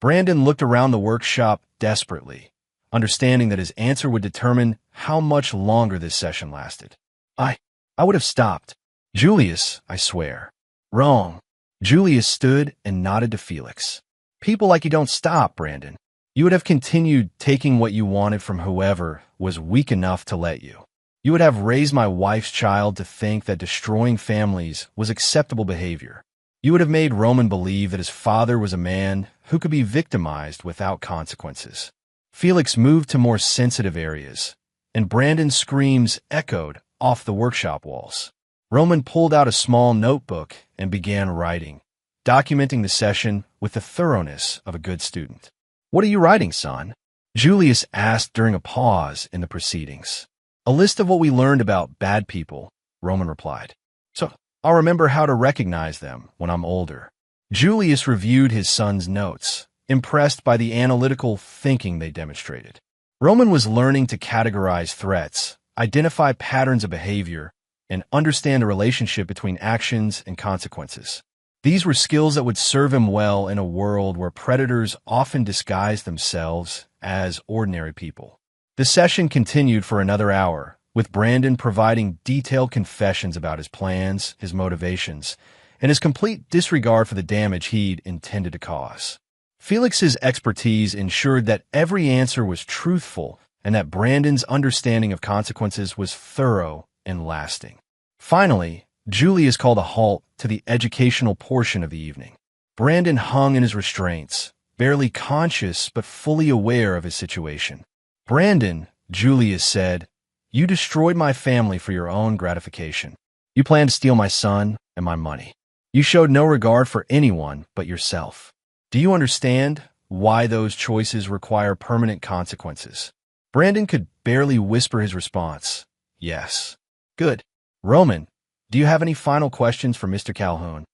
Brandon looked around the workshop desperately, understanding that his answer would determine how much longer this session lasted. I would have stopped. Julius, I swear. Wrong. Julius stood and nodded to Felix. People like you don't stop, Brandon. You would have continued taking what you wanted from whoever was weak enough to let you. You would have raised my wife's child to think that destroying families was acceptable behavior. You would have made Roman believe that his father was a man who could be victimized without consequences. Felix moved to more sensitive areas, and Brandon's screams echoed off the workshop walls. Roman pulled out a small notebook and began writing, documenting the session with the thoroughness of a good student. What are you writing, son? Julius asked during a pause in the proceedings. A list of what we learned about bad people, Roman replied. So I'll remember how to recognize them when I'm older. Julius reviewed his son's notes, impressed by the analytical thinking they demonstrated. Roman was learning to categorize threats, identify patterns of behavior, and understand the relationship between actions and consequences. These were skills that would serve him well in a world where predators often disguise themselves as ordinary people. The session continued for another hour, with Brandon providing detailed confessions about his plans, his motivations, and his complete disregard for the damage he'd intended to cause. Felix's expertise ensured that every answer was truthful and that Brandon's understanding of consequences was thorough and lasting. Finally, Julius called a halt to the educational portion of the evening. Brandon hung in his restraints, barely conscious but fully aware of his situation. Brandon, Julius said, you destroyed my family for your own gratification. You planned to steal my son and my money. You showed no regard for anyone but yourself. Do you understand why those choices require permanent consequences? Brandon could barely whisper his response. Yes. Good. Roman, do you have any final questions for Mr. Calhoun?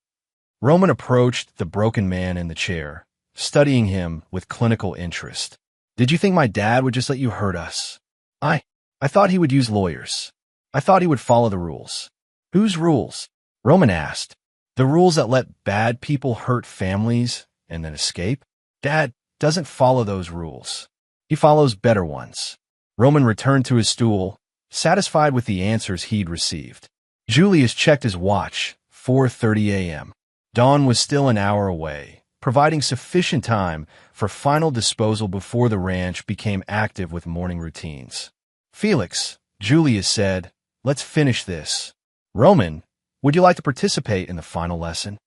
Roman approached the broken man in the chair, studying him with clinical interest. Did you think my dad would just let you hurt us? I thought he would use lawyers. I thought he would follow the rules. Whose rules? Roman asked. The rules that let bad people hurt families and then escape? Dad doesn't follow those rules. He follows better ones. Roman returned to his stool, satisfied with the answers he'd received. Julius checked his watch, 4:30 a.m. Dawn was still an hour away, providing sufficient time for final disposal before the ranch became active with morning routines. Felix, Julius said, let's finish this. Roman, would you like to participate in the final lesson?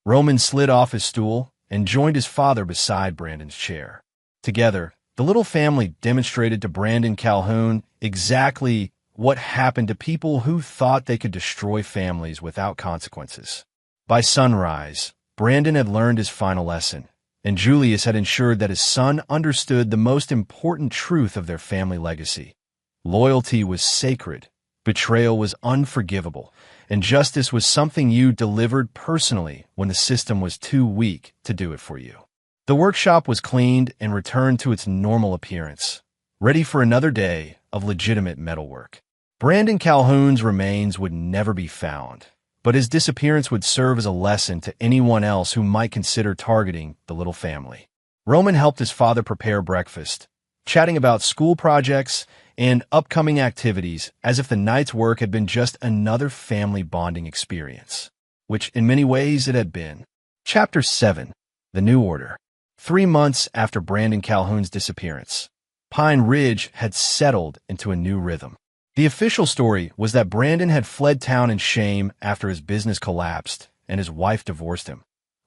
Roman slid off his stool and joined his father beside Brandon's chair. Together, The little family demonstrated to Brandon Calhoun exactly what happened to people who thought they could destroy families without consequences. By sunrise, Brandon had learned his final lesson, and Julius had ensured that his son understood the most important truth of their family legacy. Loyalty was sacred, betrayal was unforgivable, and justice was something you delivered personally when the system was too weak to do it for you. The workshop was cleaned and returned to its normal appearance, ready for another day of legitimate metalwork. Brandon Calhoun's remains would never be found, but his disappearance would serve as a lesson to anyone else who might consider targeting the little family. Roman helped his father prepare breakfast, chatting about school projects and upcoming activities as if the night's work had been just another family bonding experience, which in many ways it had been. Chapter 7. The New Order. 3 months after Brandon Calhoun's disappearance, Pine Ridge had settled into a new rhythm. The official story was that Brandon had fled town in shame after his business collapsed and his wife divorced him,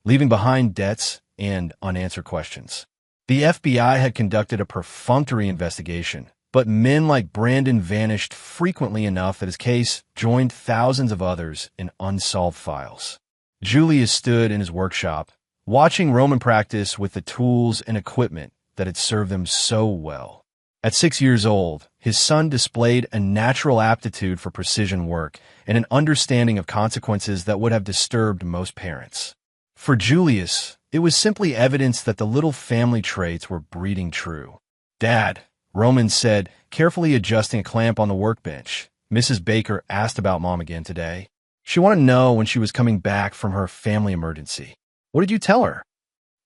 leaving behind debts and unanswered questions. The FBI had conducted a perfunctory investigation, but men like Brandon vanished frequently enough that his case joined thousands of others in unsolved files. Julius stood in his workshop, watching Roman practice with the tools and equipment that had served them so well. At 6 years old, his son displayed a natural aptitude for precision work and an understanding of consequences that would have disturbed most parents. For Julius, it was simply evidence that the little family traits were breeding true. "Dad," Roman said, carefully adjusting a clamp on the workbench. Mrs. Baker asked about Mom again today. She wanted to know when she was coming back from her family emergency. "What did you tell her?"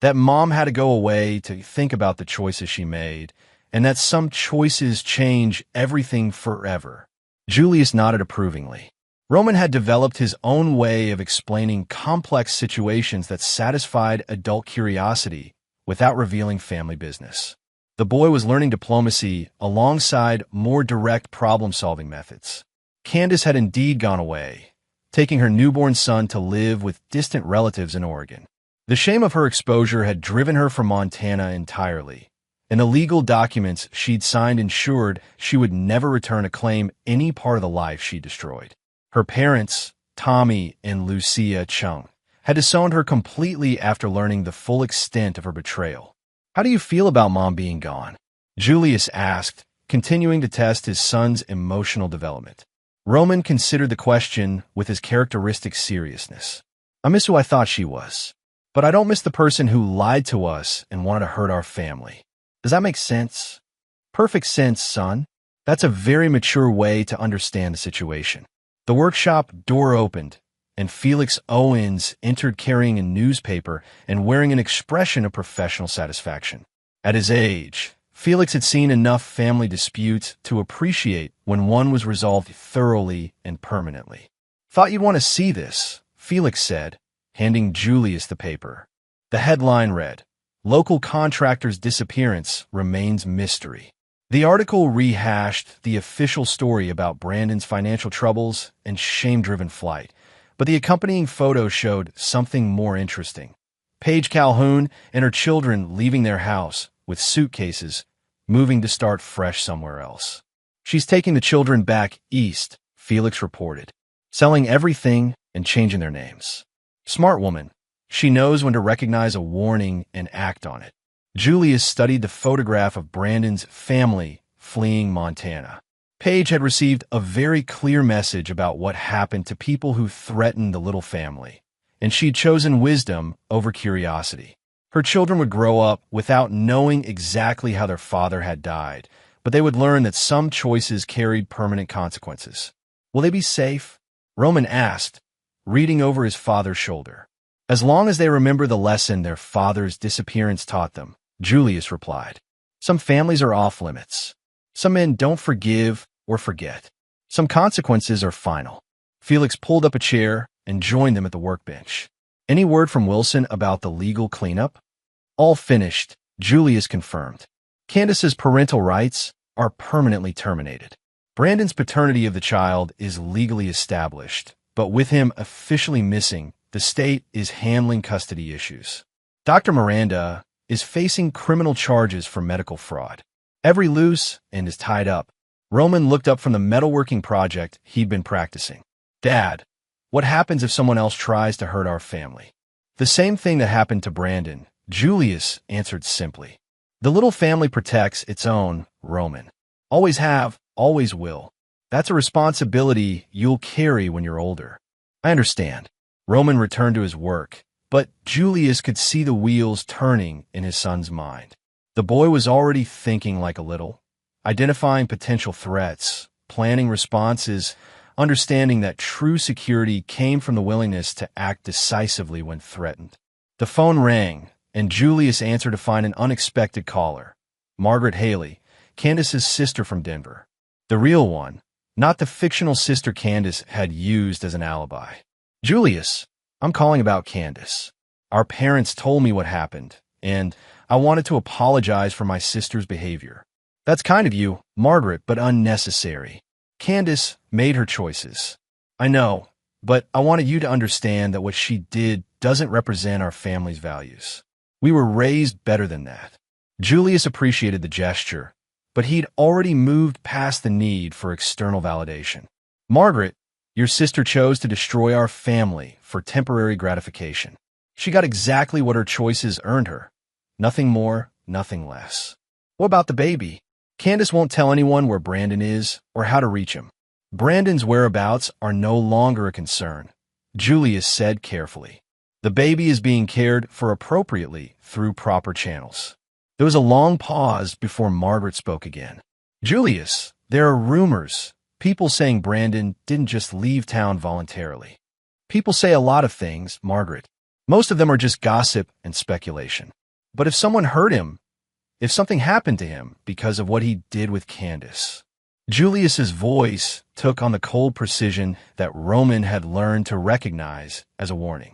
"That Mom had to go away to think about the choices she made, and that some choices change everything forever." Julius nodded approvingly. Roman had developed his own way of explaining complex situations that satisfied adult curiosity without revealing family business. The boy was learning diplomacy alongside more direct problem-solving methods. Candace had indeed gone away, taking her newborn son to live with distant relatives in Oregon. The shame of her exposure had driven her from Montana entirely, and the legal documents she'd signed ensured she would never return to claim any part of the life she destroyed. Her parents, Tommy and Lucia Chung, had disowned her completely after learning the full extent of her betrayal. "How do you feel about Mom being gone?" Julius asked, continuing to test his son's emotional development. Roman considered the question with his characteristic seriousness. "I miss who I thought she was, but I don't miss the person who lied to us and wanted to hurt our family." "Does that make sense?" "Perfect sense, son. That's a very mature way to understand the situation." The workshop door opened, and Felix Owens entered carrying a newspaper and wearing an expression of professional satisfaction. At his age, Felix had seen enough family disputes to appreciate when one was resolved thoroughly and permanently. "Thought you'd want to see this," Felix said, handing Julius the paper. The headline read, "Local Contractor's Disappearance Remains Mystery." The article rehashed the official story about Brandon's financial troubles and shame-driven flight, but the accompanying photo showed something more interesting. Paige Calhoun and her children leaving their house with suitcases, moving to start fresh somewhere else. "She's taking the children back east," Felix reported, "selling everything and changing their names. Smart woman. She knows when to recognize a warning and act on it." Julius studied the photograph of Brandon's family fleeing Montana. Paige had received a very clear message about what happened to people who threatened the little family, and she'd chosen wisdom over curiosity. Her children would grow up without knowing exactly how their father had died, but they would learn that some choices carried permanent consequences. "Will they be safe?" Roman asked, reading over his father's shoulder. "As long as they remember the lesson their father's disappearance taught them," Julius replied. "Some families are off limits. Some men don't forgive or forget. Some consequences are final." Felix pulled up a chair and joined them at the workbench. "Any word from Wilson about the legal cleanup?" "All finished," Julius confirmed. "Candace's parental rights are permanently terminated. Brandon's paternity of the child is legally established, but with him officially missing, the state is handling custody issues. Dr. Miranda, is facing criminal charges for medical fraud. Every loose end is tied up. Roman looked up from the metalworking project he'd been practicing. Dad, what happens if someone else tries to hurt our family? The same thing that happened to Brandon, Julius answered simply. The little family protects its own, Roman. Always have, always will. That's a responsibility you'll carry when you're older. I understand. Roman returned to his work, but Julius could see the wheels turning in his son's mind. The boy was already thinking like a little, identifying potential threats, planning responses, understanding that true security came from the willingness to act decisively when threatened. The phone rang, and Julius answered to find an unexpected caller. Margaret Haley, Candace's sister from Denver. The real one, not the fictional sister Candace had used as an alibi. Julius, I'm calling about Candace. Our parents told me what happened, and I wanted to apologize for my sister's behavior. That's kind of you, Margaret, but unnecessary. Candace made her choices. I know, but I wanted you to understand that what she did doesn't represent our family's values. We were raised better than that. Julius appreciated the gesture, but he'd already moved past the need for external validation. Margaret, your sister chose to destroy our family for temporary gratification. She got exactly what her choices earned her. Nothing more, nothing less. What about the baby? Candace won't tell anyone where Brandon is or how to reach him. Brandon's whereabouts are no longer a concern, Julius said carefully. The baby is being cared for appropriately through proper channels. There was a long pause before Margaret spoke again. Julius, there are rumors, people saying Brandon didn't just leave town voluntarily. People say a lot of things, Margaret. Most of them are just gossip and speculation. But if someone hurt him, if something happened to him because of what he did with Candace. Julius's voice took on the cold precision that Roman had learned to recognize as a warning.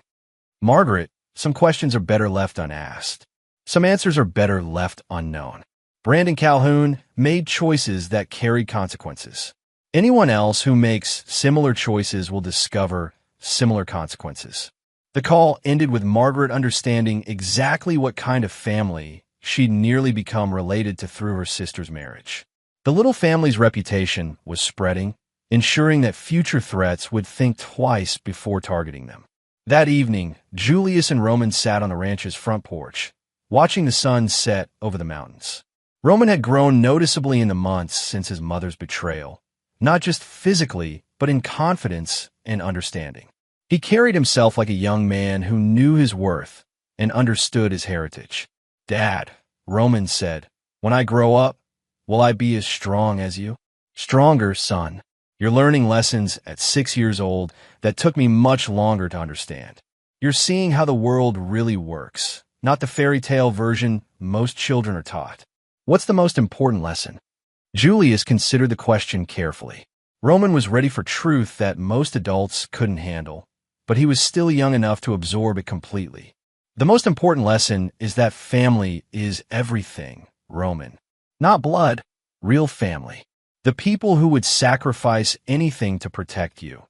Margaret, some questions are better left unasked. Some answers are better left unknown. Brandon Calhoun made choices that carry consequences. Anyone else who makes similar choices will discover similar consequences. The call ended with Margaret understanding exactly what kind of family she'd nearly become related to through her sister's marriage. The little family's reputation was spreading, ensuring that future threats would think twice before targeting them. That evening, Julius and Roman sat on the ranch's front porch, watching the sun set over the mountains. Roman had grown noticeably in the months since his mother's betrayal, not just physically, but in confidence and understanding. He carried himself like a young man who knew his worth and understood his heritage. Dad, Roman said, when I grow up, will I be as strong as you? Stronger, son. You're learning lessons at 6 years old that took me much longer to understand. You're seeing how the world really works, not the fairy tale version most children are taught. What's the most important lesson? Julius considered the question carefully. Roman was ready for truth that most adults couldn't handle, but he was still young enough to absorb it completely. The most important lesson is that family is everything, Roman. Not blood, real family. The people who would sacrifice anything to protect you,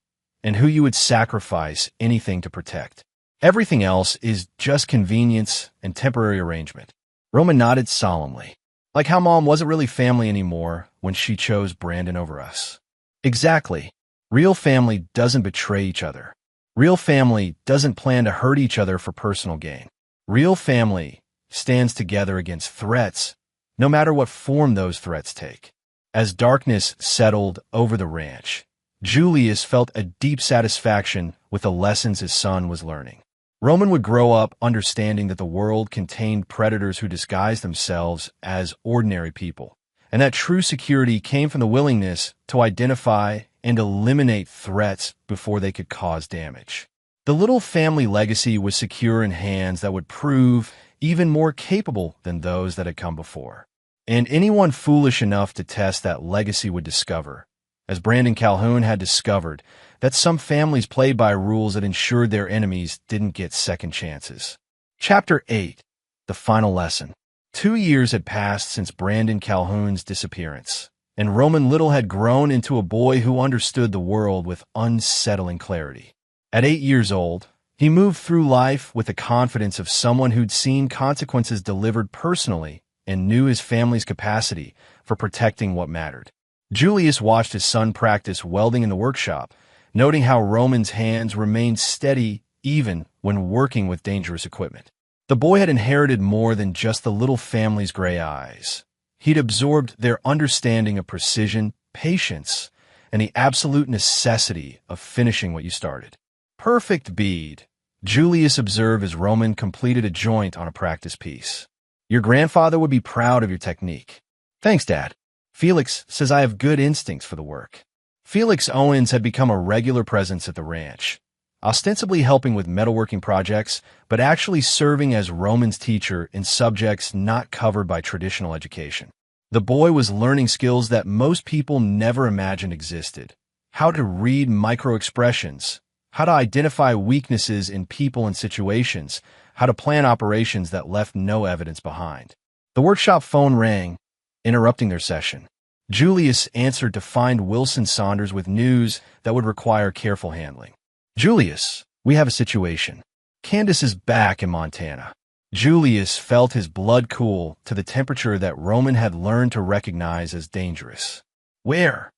and who you would sacrifice anything to protect. Everything else is just convenience and temporary arrangement. Roman nodded solemnly, like how Mom wasn't really family anymore when she chose Brandon over us. Exactly. Real family doesn't betray each other. Real family doesn't plan to hurt each other for personal gain. Real family stands together against threats, no matter what form those threats take. As darkness settled over the ranch, Julius felt a deep satisfaction with the lessons his son was learning. Roman would grow up understanding that the world contained predators who disguised themselves as ordinary people, and that true security came from the willingness to identify and eliminate threats before they could cause damage. The little family legacy was secure in hands that would prove even more capable than those that had come before. And anyone foolish enough to test that legacy would discover, as Brandon Calhoun had discovered, that some families played by rules that ensured their enemies didn't get second chances. Chapter 8. The Final Lesson. 2 years had passed since Brandon Calhoun's disappearance, and Roman Little had grown into a boy who understood the world with unsettling clarity. At 8 years old, He moved through life with the confidence of someone who'd seen consequences delivered personally and knew his family's capacity for protecting what mattered. Julius watched his son practice welding in the workshop, noting how Roman's hands remained steady even when working with dangerous equipment. The boy had inherited more than just the little family's gray eyes. He'd absorbed their understanding of precision, patience, and the absolute necessity of finishing what you started. Perfect bead, Julius observed as Roman completed a joint on a practice piece. Your grandfather would be proud of your technique. Thanks, Dad. Felix says I have good instincts for the work. Felix Owens had become a regular presence at the ranch, ostensibly helping with metalworking projects, but actually serving as Roman's teacher in subjects not covered by traditional education. The boy was learning skills that most people never imagined existed. How to read microexpressions, how to identify weaknesses in people and situations, how to plan operations that left no evidence behind. The workshop phone rang, interrupting their session. Julius answered to find Wilson Saunders with news that would require careful handling. Julius, we have a situation. Candace is back in Montana. Julius felt his blood cool to the temperature that Roman had learned to recognize as dangerous. Where?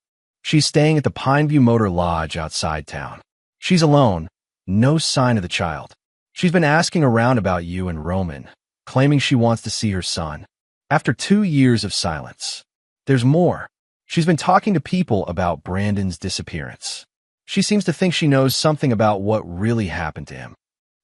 She's staying at the Pineview Motor Lodge outside town. She's alone, no sign of the child. She's been asking around about you and Roman, claiming she wants to see her son. After 2 years of silence. There's more. She's been talking to people about Brandon's disappearance. She seems to think she knows something about what really happened to him.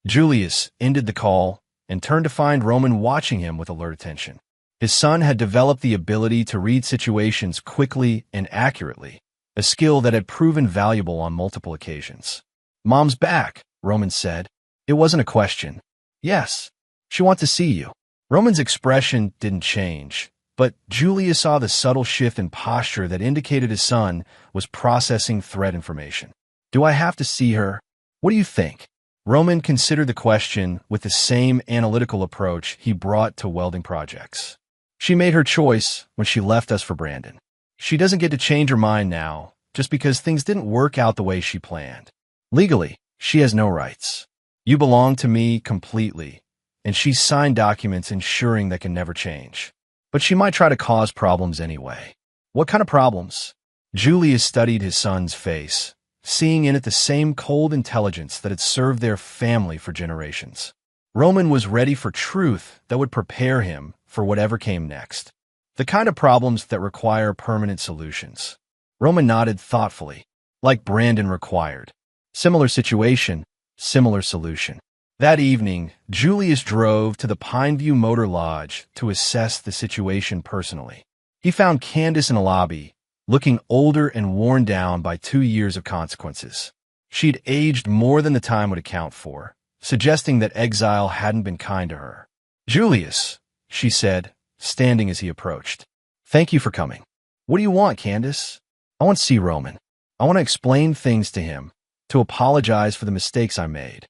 Julius ended the call and turned to find Roman watching him with alert attention. His son had developed the ability to read situations quickly and accurately, a skill that had proven valuable on multiple occasions. Mom's back, Roman said. It wasn't a question. Yes, she wants to see you. Roman's expression didn't change, but Julius saw the subtle shift in posture that indicated his son was processing threat information. Do I have to see her? What do you think? Roman considered the question with the same analytical approach he brought to welding projects. She made her choice when she left us for Brandon. She doesn't get to change her mind now just because things didn't work out the way she planned. Legally, she has no rights. You belong to me completely, and she's signed documents ensuring that can never change. But she might try to cause problems anyway. What kind of problems? Julius studied his son's face, seeing in it the same cold intelligence that had served their family for generations. Roman was ready for truth that would prepare him for whatever came next. The kind of problems that require permanent solutions. Roman nodded thoughtfully, like Brandon required. Similar situation, similar solution. That evening, Julius drove to the Pineview Motor Lodge to assess the situation personally. He found Candace in a lobby, looking older and worn down by 2 years of consequences. She'd aged more than the time would account for, suggesting that exile hadn't been kind to her. Julius, she said, standing as he approached. Thank you for coming. What do you want, Candace? I want to see Roman. I want to explain things to him, to apologize for the mistakes I made.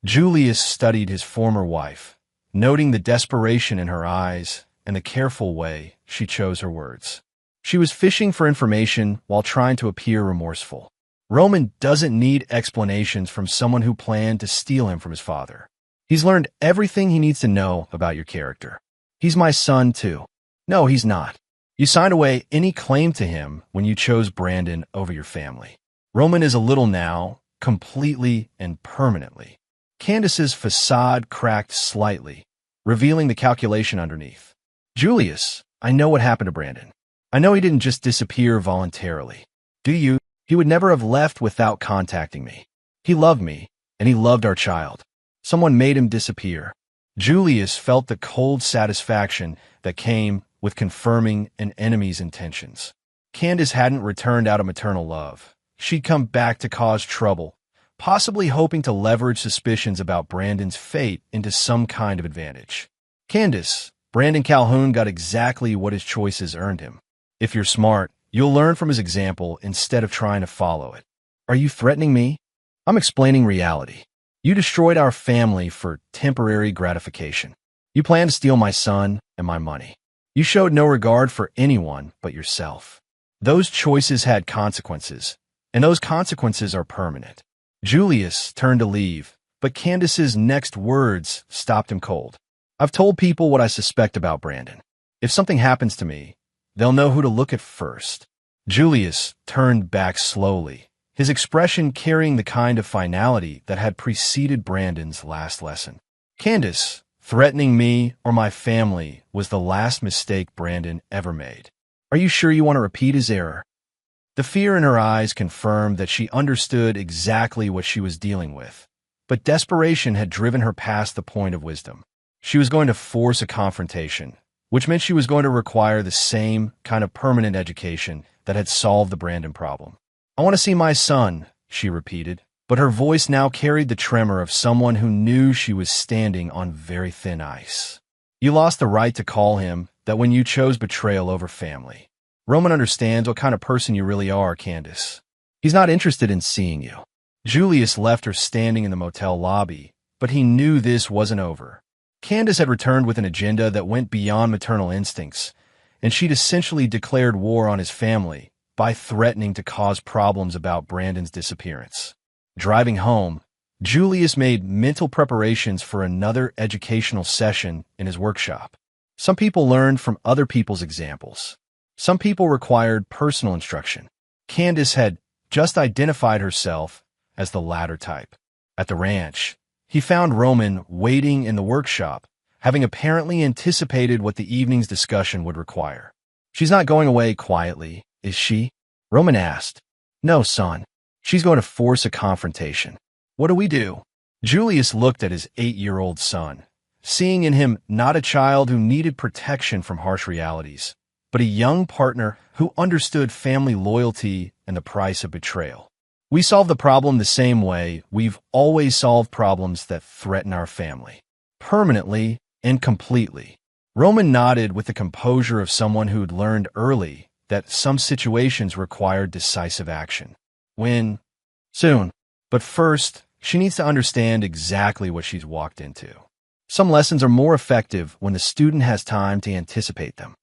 Julius studied his former wife, noting the desperation in her eyes and the careful way she chose her words. She was fishing for information while trying to appear remorseful. Roman doesn't need explanations from someone who planned to steal him from his father. He's learned everything he needs to know about your character. He's my son, too. No, he's not. You signed away any claim to him when you chose Brandon over your family. Roman is a little now, completely and permanently. Candace's facade cracked slightly, revealing the calculation underneath. Julius, I know what happened to Brandon. I know he didn't just disappear voluntarily. Do you? He would never have left without contacting me. He loved me, and he loved our child. Someone made him disappear. Julius felt the cold satisfaction that came with confirming an enemy's intentions. Candace hadn't returned out of maternal love. She'd come back to cause trouble, possibly hoping to leverage suspicions about Brandon's fate into some kind of advantage. Candace, Brandon Calhoun got exactly what his choices earned him. If you're smart, you'll learn from his example instead of trying to follow it. Are you threatening me? I'm explaining reality. You destroyed our family for temporary gratification. You planned to steal my son and my money. You showed no regard for anyone but yourself. Those choices had consequences, and those consequences are permanent. Julius turned to leave, But Candace's next words stopped him cold. I've told people what I suspect about Brandon. If something happens to me, they'll know who to look at first. Julius turned back slowly, his expression carrying the kind of finality that had preceded Brandon's last lesson. Candace, threatening me or my family was the last mistake Brandon ever made. Are you sure you want to repeat his error? The fear in her eyes confirmed that she understood exactly what she was dealing with, but desperation had driven her past the point of wisdom. She was going to force a confrontation, which meant she was going to require the same kind of permanent education that had solved the Brandon problem. I want to see my son, she repeated, but her voice now carried the tremor of someone who knew she was standing on very thin ice. You lost the right to call him that when you chose betrayal over family. Roman understands what kind of person you really are, Candace. He's not interested in seeing you. Julius left her standing in the motel lobby, but he knew this wasn't over. Candace had returned with an agenda that went beyond maternal instincts, and she'd essentially declared war on his family by threatening to cause problems about Brandon's disappearance. Driving home, Julius made mental preparations for another educational session in his workshop. Some people learned from other people's examples. Some people required personal instruction. Candace had just identified herself as the latter type. At the ranch, he found Roman waiting in the workshop, having apparently anticipated what the evening's discussion would require. She's not going away quietly, is she? Roman asked. No, son. She's going to force a confrontation. What do we do? Julius looked at his 8-year-old son, seeing in him not a child who needed protection from harsh realities, but a young partner who understood family loyalty and the price of betrayal. We solve the problem the same way we've always solved problems that threaten our family. Permanently and completely. Roman nodded with the composure of someone who'd learned early that some situations required decisive action. When? Soon. But first, she needs to understand exactly what she's walked into. Some lessons are more effective when the student has time to anticipate them.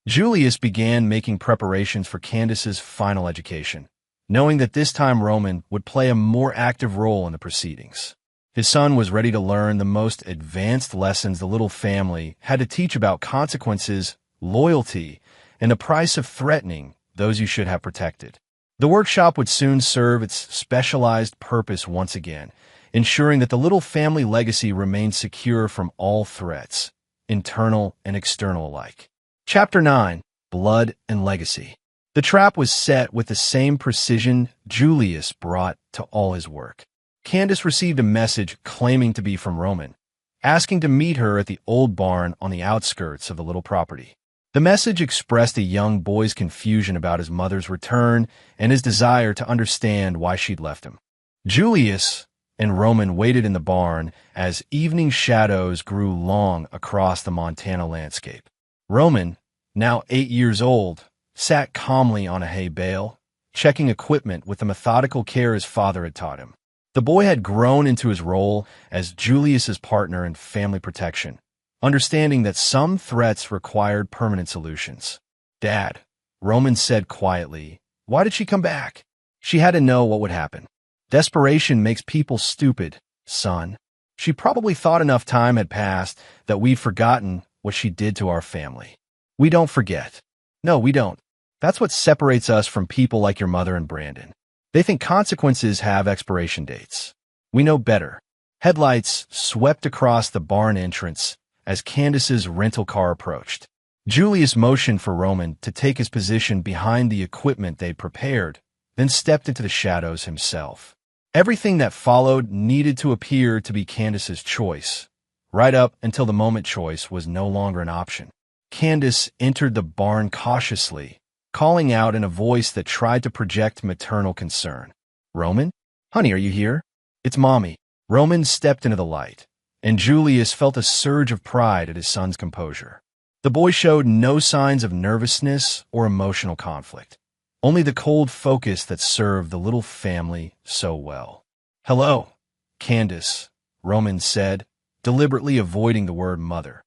Julius began making preparations for Candace's final education, knowing that this time Roman would play a more active role in the proceedings. His son was ready to learn the most advanced lessons the little family had to teach about consequences, loyalty, and the price of threatening those you should have protected. The workshop would soon serve its specialized purpose once again, ensuring that the little family legacy remained secure from all threats, internal and external alike. Chapter 9. Blood and Legacy. The trap was set with the same precision Julius brought to all his work. Candace received a message claiming to be from Roman, asking to meet her at the old barn on the outskirts of the little property. The message expressed a young boy's confusion about his mother's return and his desire to understand why she'd left him. Julius and Roman waited in the barn as evening shadows grew long across the Montana landscape. Roman, now 8 years old, sat calmly on a hay bale, checking equipment with the methodical care his father had taught him. The boy had grown into his role as Julius's partner in family protection, understanding that some threats required permanent solutions. Dad, Roman said quietly, why did she come back? She had to know what would happen. Desperation makes people stupid, son. She probably thought enough time had passed that we'd forgotten what she did to our family. We don't forget. No, we don't. That's what separates us from people like your mother and Brandon. They think consequences have expiration dates. We know better. Headlights swept across the barn entrance as Candace's rental car approached. Julius motioned for Roman to take his position behind the equipment they'd prepared, then stepped into the shadows himself. Everything that followed needed to appear to be Candace's choice, right up until the moment choice was no longer an option. Candace entered the barn cautiously, calling out in a voice that tried to project maternal concern. Roman? Honey, are you here? It's Mommy. Roman stepped into the light, and Julius felt a surge of pride at his son's composure. The boy showed no signs of nervousness or emotional conflict, only the cold focus that served the little family so well. Hello, Candace, Roman said, deliberately avoiding the word mother.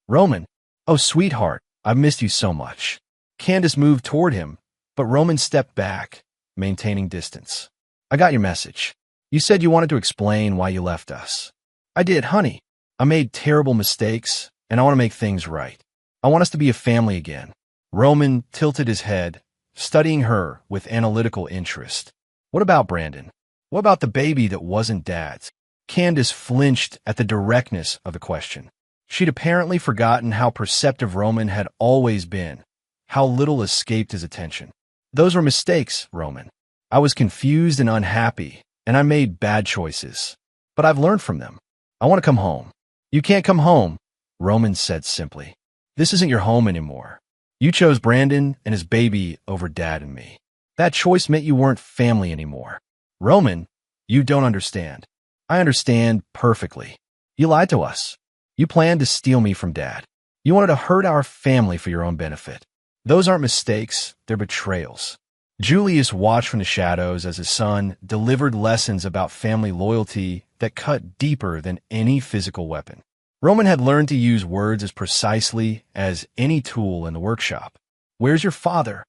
Roman, oh sweetheart, I've missed you so much. Candace moved toward him, but Roman stepped back, maintaining distance. I got your message. You said you wanted to explain why you left us. I did, honey. I made terrible mistakes, and I want to make things right. I want us to be a family again. Roman tilted his head, studying her with analytical interest. What about Brandon? What about the baby that wasn't Dad's? Candace flinched at the directness of the question. She'd apparently forgotten how perceptive Roman had always been, how little escaped his attention. Those were mistakes, Roman. I was confused and unhappy, and I made bad choices. But I've learned from them. I want to come home. You can't come home, Roman said simply. This isn't your home anymore. You chose Brandon and his baby over Dad and me. That choice meant you weren't family anymore. Roman, you don't understand. I understand perfectly. You lied to us. You planned to steal me from Dad. You wanted to hurt our family for your own benefit. Those aren't mistakes, they're betrayals. Julius watched from the shadows as his son delivered lessons about family loyalty that cut deeper than any physical weapon. Roman had learned to use words as precisely as any tool in the workshop. Where's your father?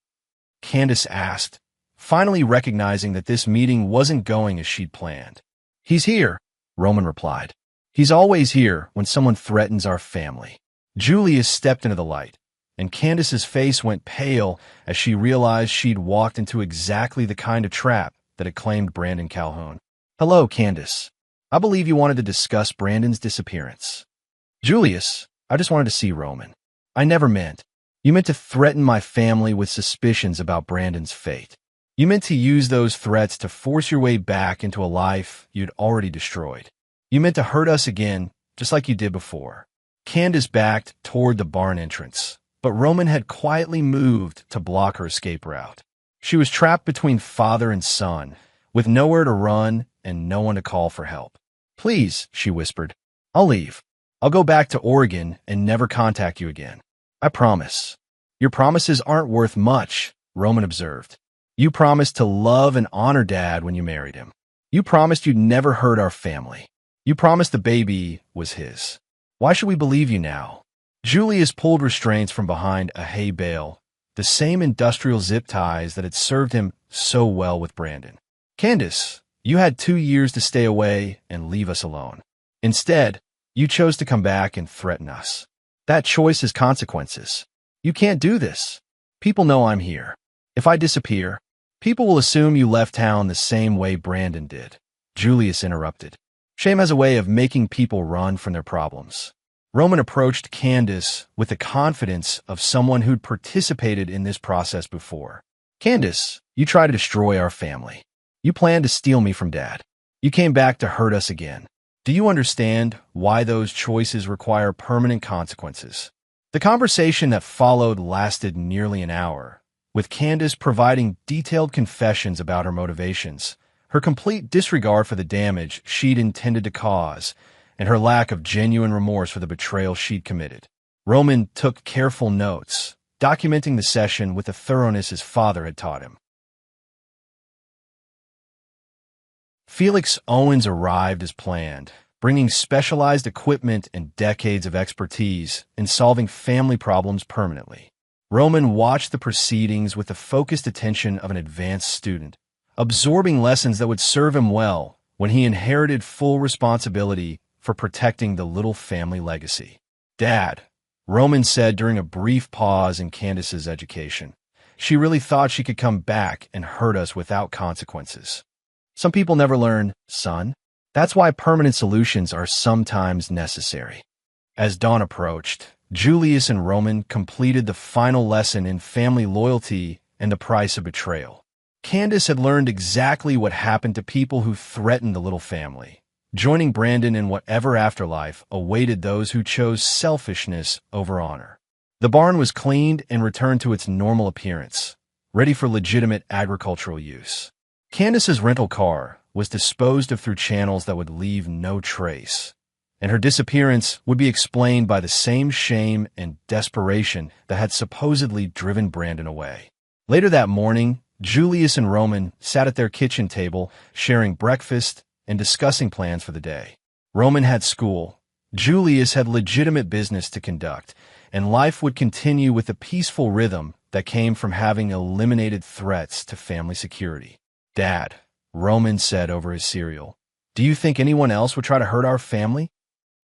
Candace asked, finally recognizing that this meeting wasn't going as she'd planned. He's here, Roman replied. He's always here when someone threatens our family. Julius stepped into the light, and Candace's face went pale as she realized she'd walked into exactly the kind of trap that had claimed Brandon Calhoun. Hello, Candace. I believe you wanted to discuss Brandon's disappearance. Julius, I just wanted to see Roman. I never meant. You meant to threaten my family with suspicions about Brandon's fate. You meant to use those threats to force your way back into a life you'd already destroyed. You meant to hurt us again, just like you did before. Candace backed toward the barn entrance, but Roman had quietly moved to block her escape route. She was trapped between father and son, with nowhere to run and no one to call for help. Please, she whispered. I'll leave. I'll go back to Oregon and never contact you again. I promise. Your promises aren't worth much, Roman observed. You promised to love and honor Dad when you married him. You promised you'd never hurt our family. You promised the baby was his. Why should we believe you now? Julius pulled restraints from behind a hay bale, the same industrial zip ties that had served him so well with Brandon. Candace, you had 2 years to stay away and leave us alone. Instead, you chose to come back and threaten us. That choice has consequences. You can't do this. People know I'm here. If I disappear, people will assume you left town the same way Brandon did. Julius interrupted. Shame has a way of making people run from their problems. Roman approached Candace with the confidence of someone who'd participated in this process before. Candace, you tried to destroy our family. You planned to steal me from Dad. You came back to hurt us again. Do you understand why those choices require permanent consequences? The conversation that followed lasted nearly an hour, with Candace providing detailed confessions about her motivations, her complete disregard for the damage she'd intended to cause, and her lack of genuine remorse for the betrayal she'd committed. Roman took careful notes, documenting the session with the thoroughness his father had taught him. Felix Owens arrived as planned, bringing specialized equipment and decades of expertise in solving family problems permanently. Roman watched the proceedings with the focused attention of an advanced student, absorbing lessons that would serve him well when he inherited full responsibility for protecting the little family legacy. Dad, Roman said during a brief pause in Candace's education, she really thought she could come back and hurt us without consequences. Some people never learn, son. That's why permanent solutions are sometimes necessary. As dawn approached, Julius and Roman completed the final lesson in family loyalty and the price of betrayal. Candace had learned exactly what happened to people who threatened the little family, joining Brandon in whatever afterlife awaited those who chose selfishness over honor. The barn was cleaned and returned to its normal appearance, ready for legitimate agricultural use. Candace's rental car was disposed of through channels that would leave no trace, and her disappearance would be explained by the same shame and desperation that had supposedly driven Brandon away. Later that morning, Julius and Roman sat at their kitchen table, sharing breakfast and discussing plans for the day. Roman had school, Julius had legitimate business to conduct, and life would continue with the peaceful rhythm that came from having eliminated threats to family security. Dad, Roman said over his cereal. "Do you think anyone else would try to hurt our family?"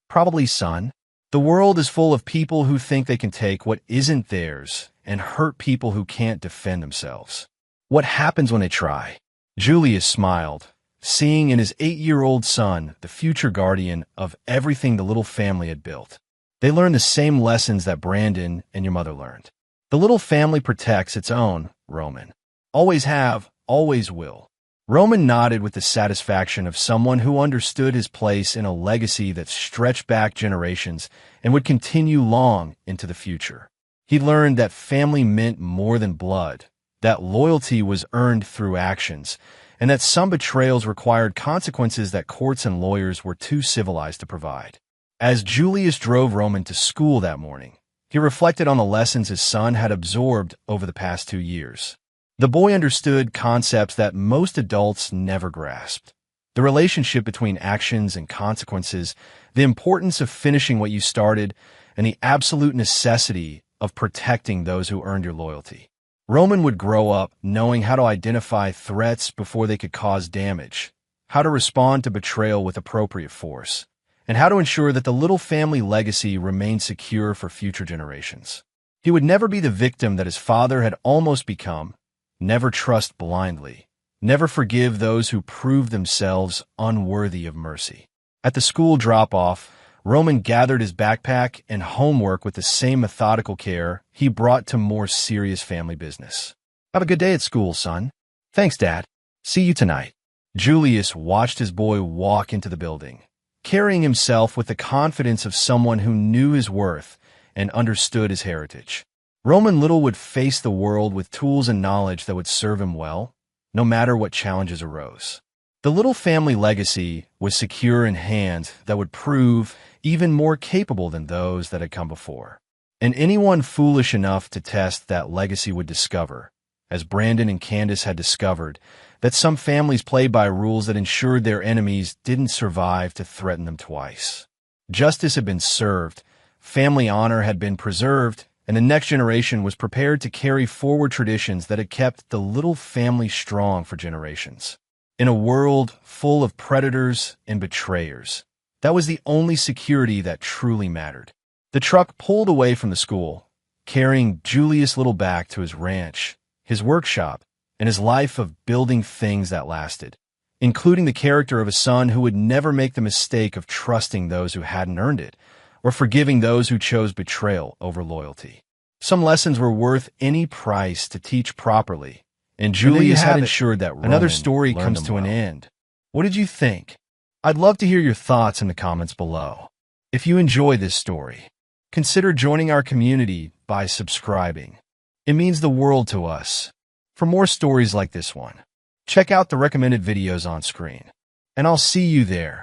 "Probably, son. The world is full of people who think they can take what isn't theirs and hurt people who can't defend themselves. What happens when they try?" Julius smiled, seeing in his 8-year-old son the future guardian of everything the little family had built. They learned the same lessons that Brandon and your mother learned. The little family protects its own, Roman. Always have, always will. Roman nodded with the satisfaction of someone who understood his place in a legacy that stretched back generations and would continue long into the future. He learned that family meant more than blood, that loyalty was earned through actions, and that some betrayals required consequences that courts and lawyers were too civilized to provide. As Julius drove Roman to school that morning, he reflected on the lessons his son had absorbed over the past 2 years. The boy understood concepts that most adults never grasped: the relationship between actions and consequences, the importance of finishing what you started, and the absolute necessity of protecting those who earned your loyalty. Roman would grow up knowing how to identify threats before they could cause damage, how to respond to betrayal with appropriate force, and how to ensure that the little family legacy remained secure for future generations. He would never be the victim that his father had almost become, never trust blindly, never forgive those who proved themselves unworthy of mercy. At the school drop-off, Roman gathered his backpack and homework with the same methodical care he brought to more serious family business. "Have a good day at school, son." "Thanks, Dad. See you tonight." Julius watched his boy walk into the building, carrying himself with the confidence of someone who knew his worth and understood his heritage. Roman little would face the world with tools and knowledge that would serve him well, no matter what challenges arose. The little family legacy was secure in hands that would prove even more capable than those that had come before. And anyone foolish enough to test that legacy would discover, as Brandon and Candace had discovered, that some families played by rules that ensured their enemies didn't survive to threaten them twice. Justice had been served, family honor had been preserved, and the next generation was prepared to carry forward traditions that had kept the little family strong for generations. In a world full of predators and betrayers, that was the only security that truly mattered. The truck pulled away from the school, carrying Julius' little back to his ranch, his workshop, and his life of building things that lasted, including the character of a son who would never make the mistake of trusting those who hadn't earned it, or forgiving those who chose betrayal over loyalty. Some lessons were worth any price to teach properly, and Julius had ensured that another story comes to an end. What did you think? I'd love to hear your thoughts in the comments below. If you enjoy this story, consider joining our community by subscribing. It means the world to us. For more stories like this one, check out the recommended videos on screen, and I'll see you there.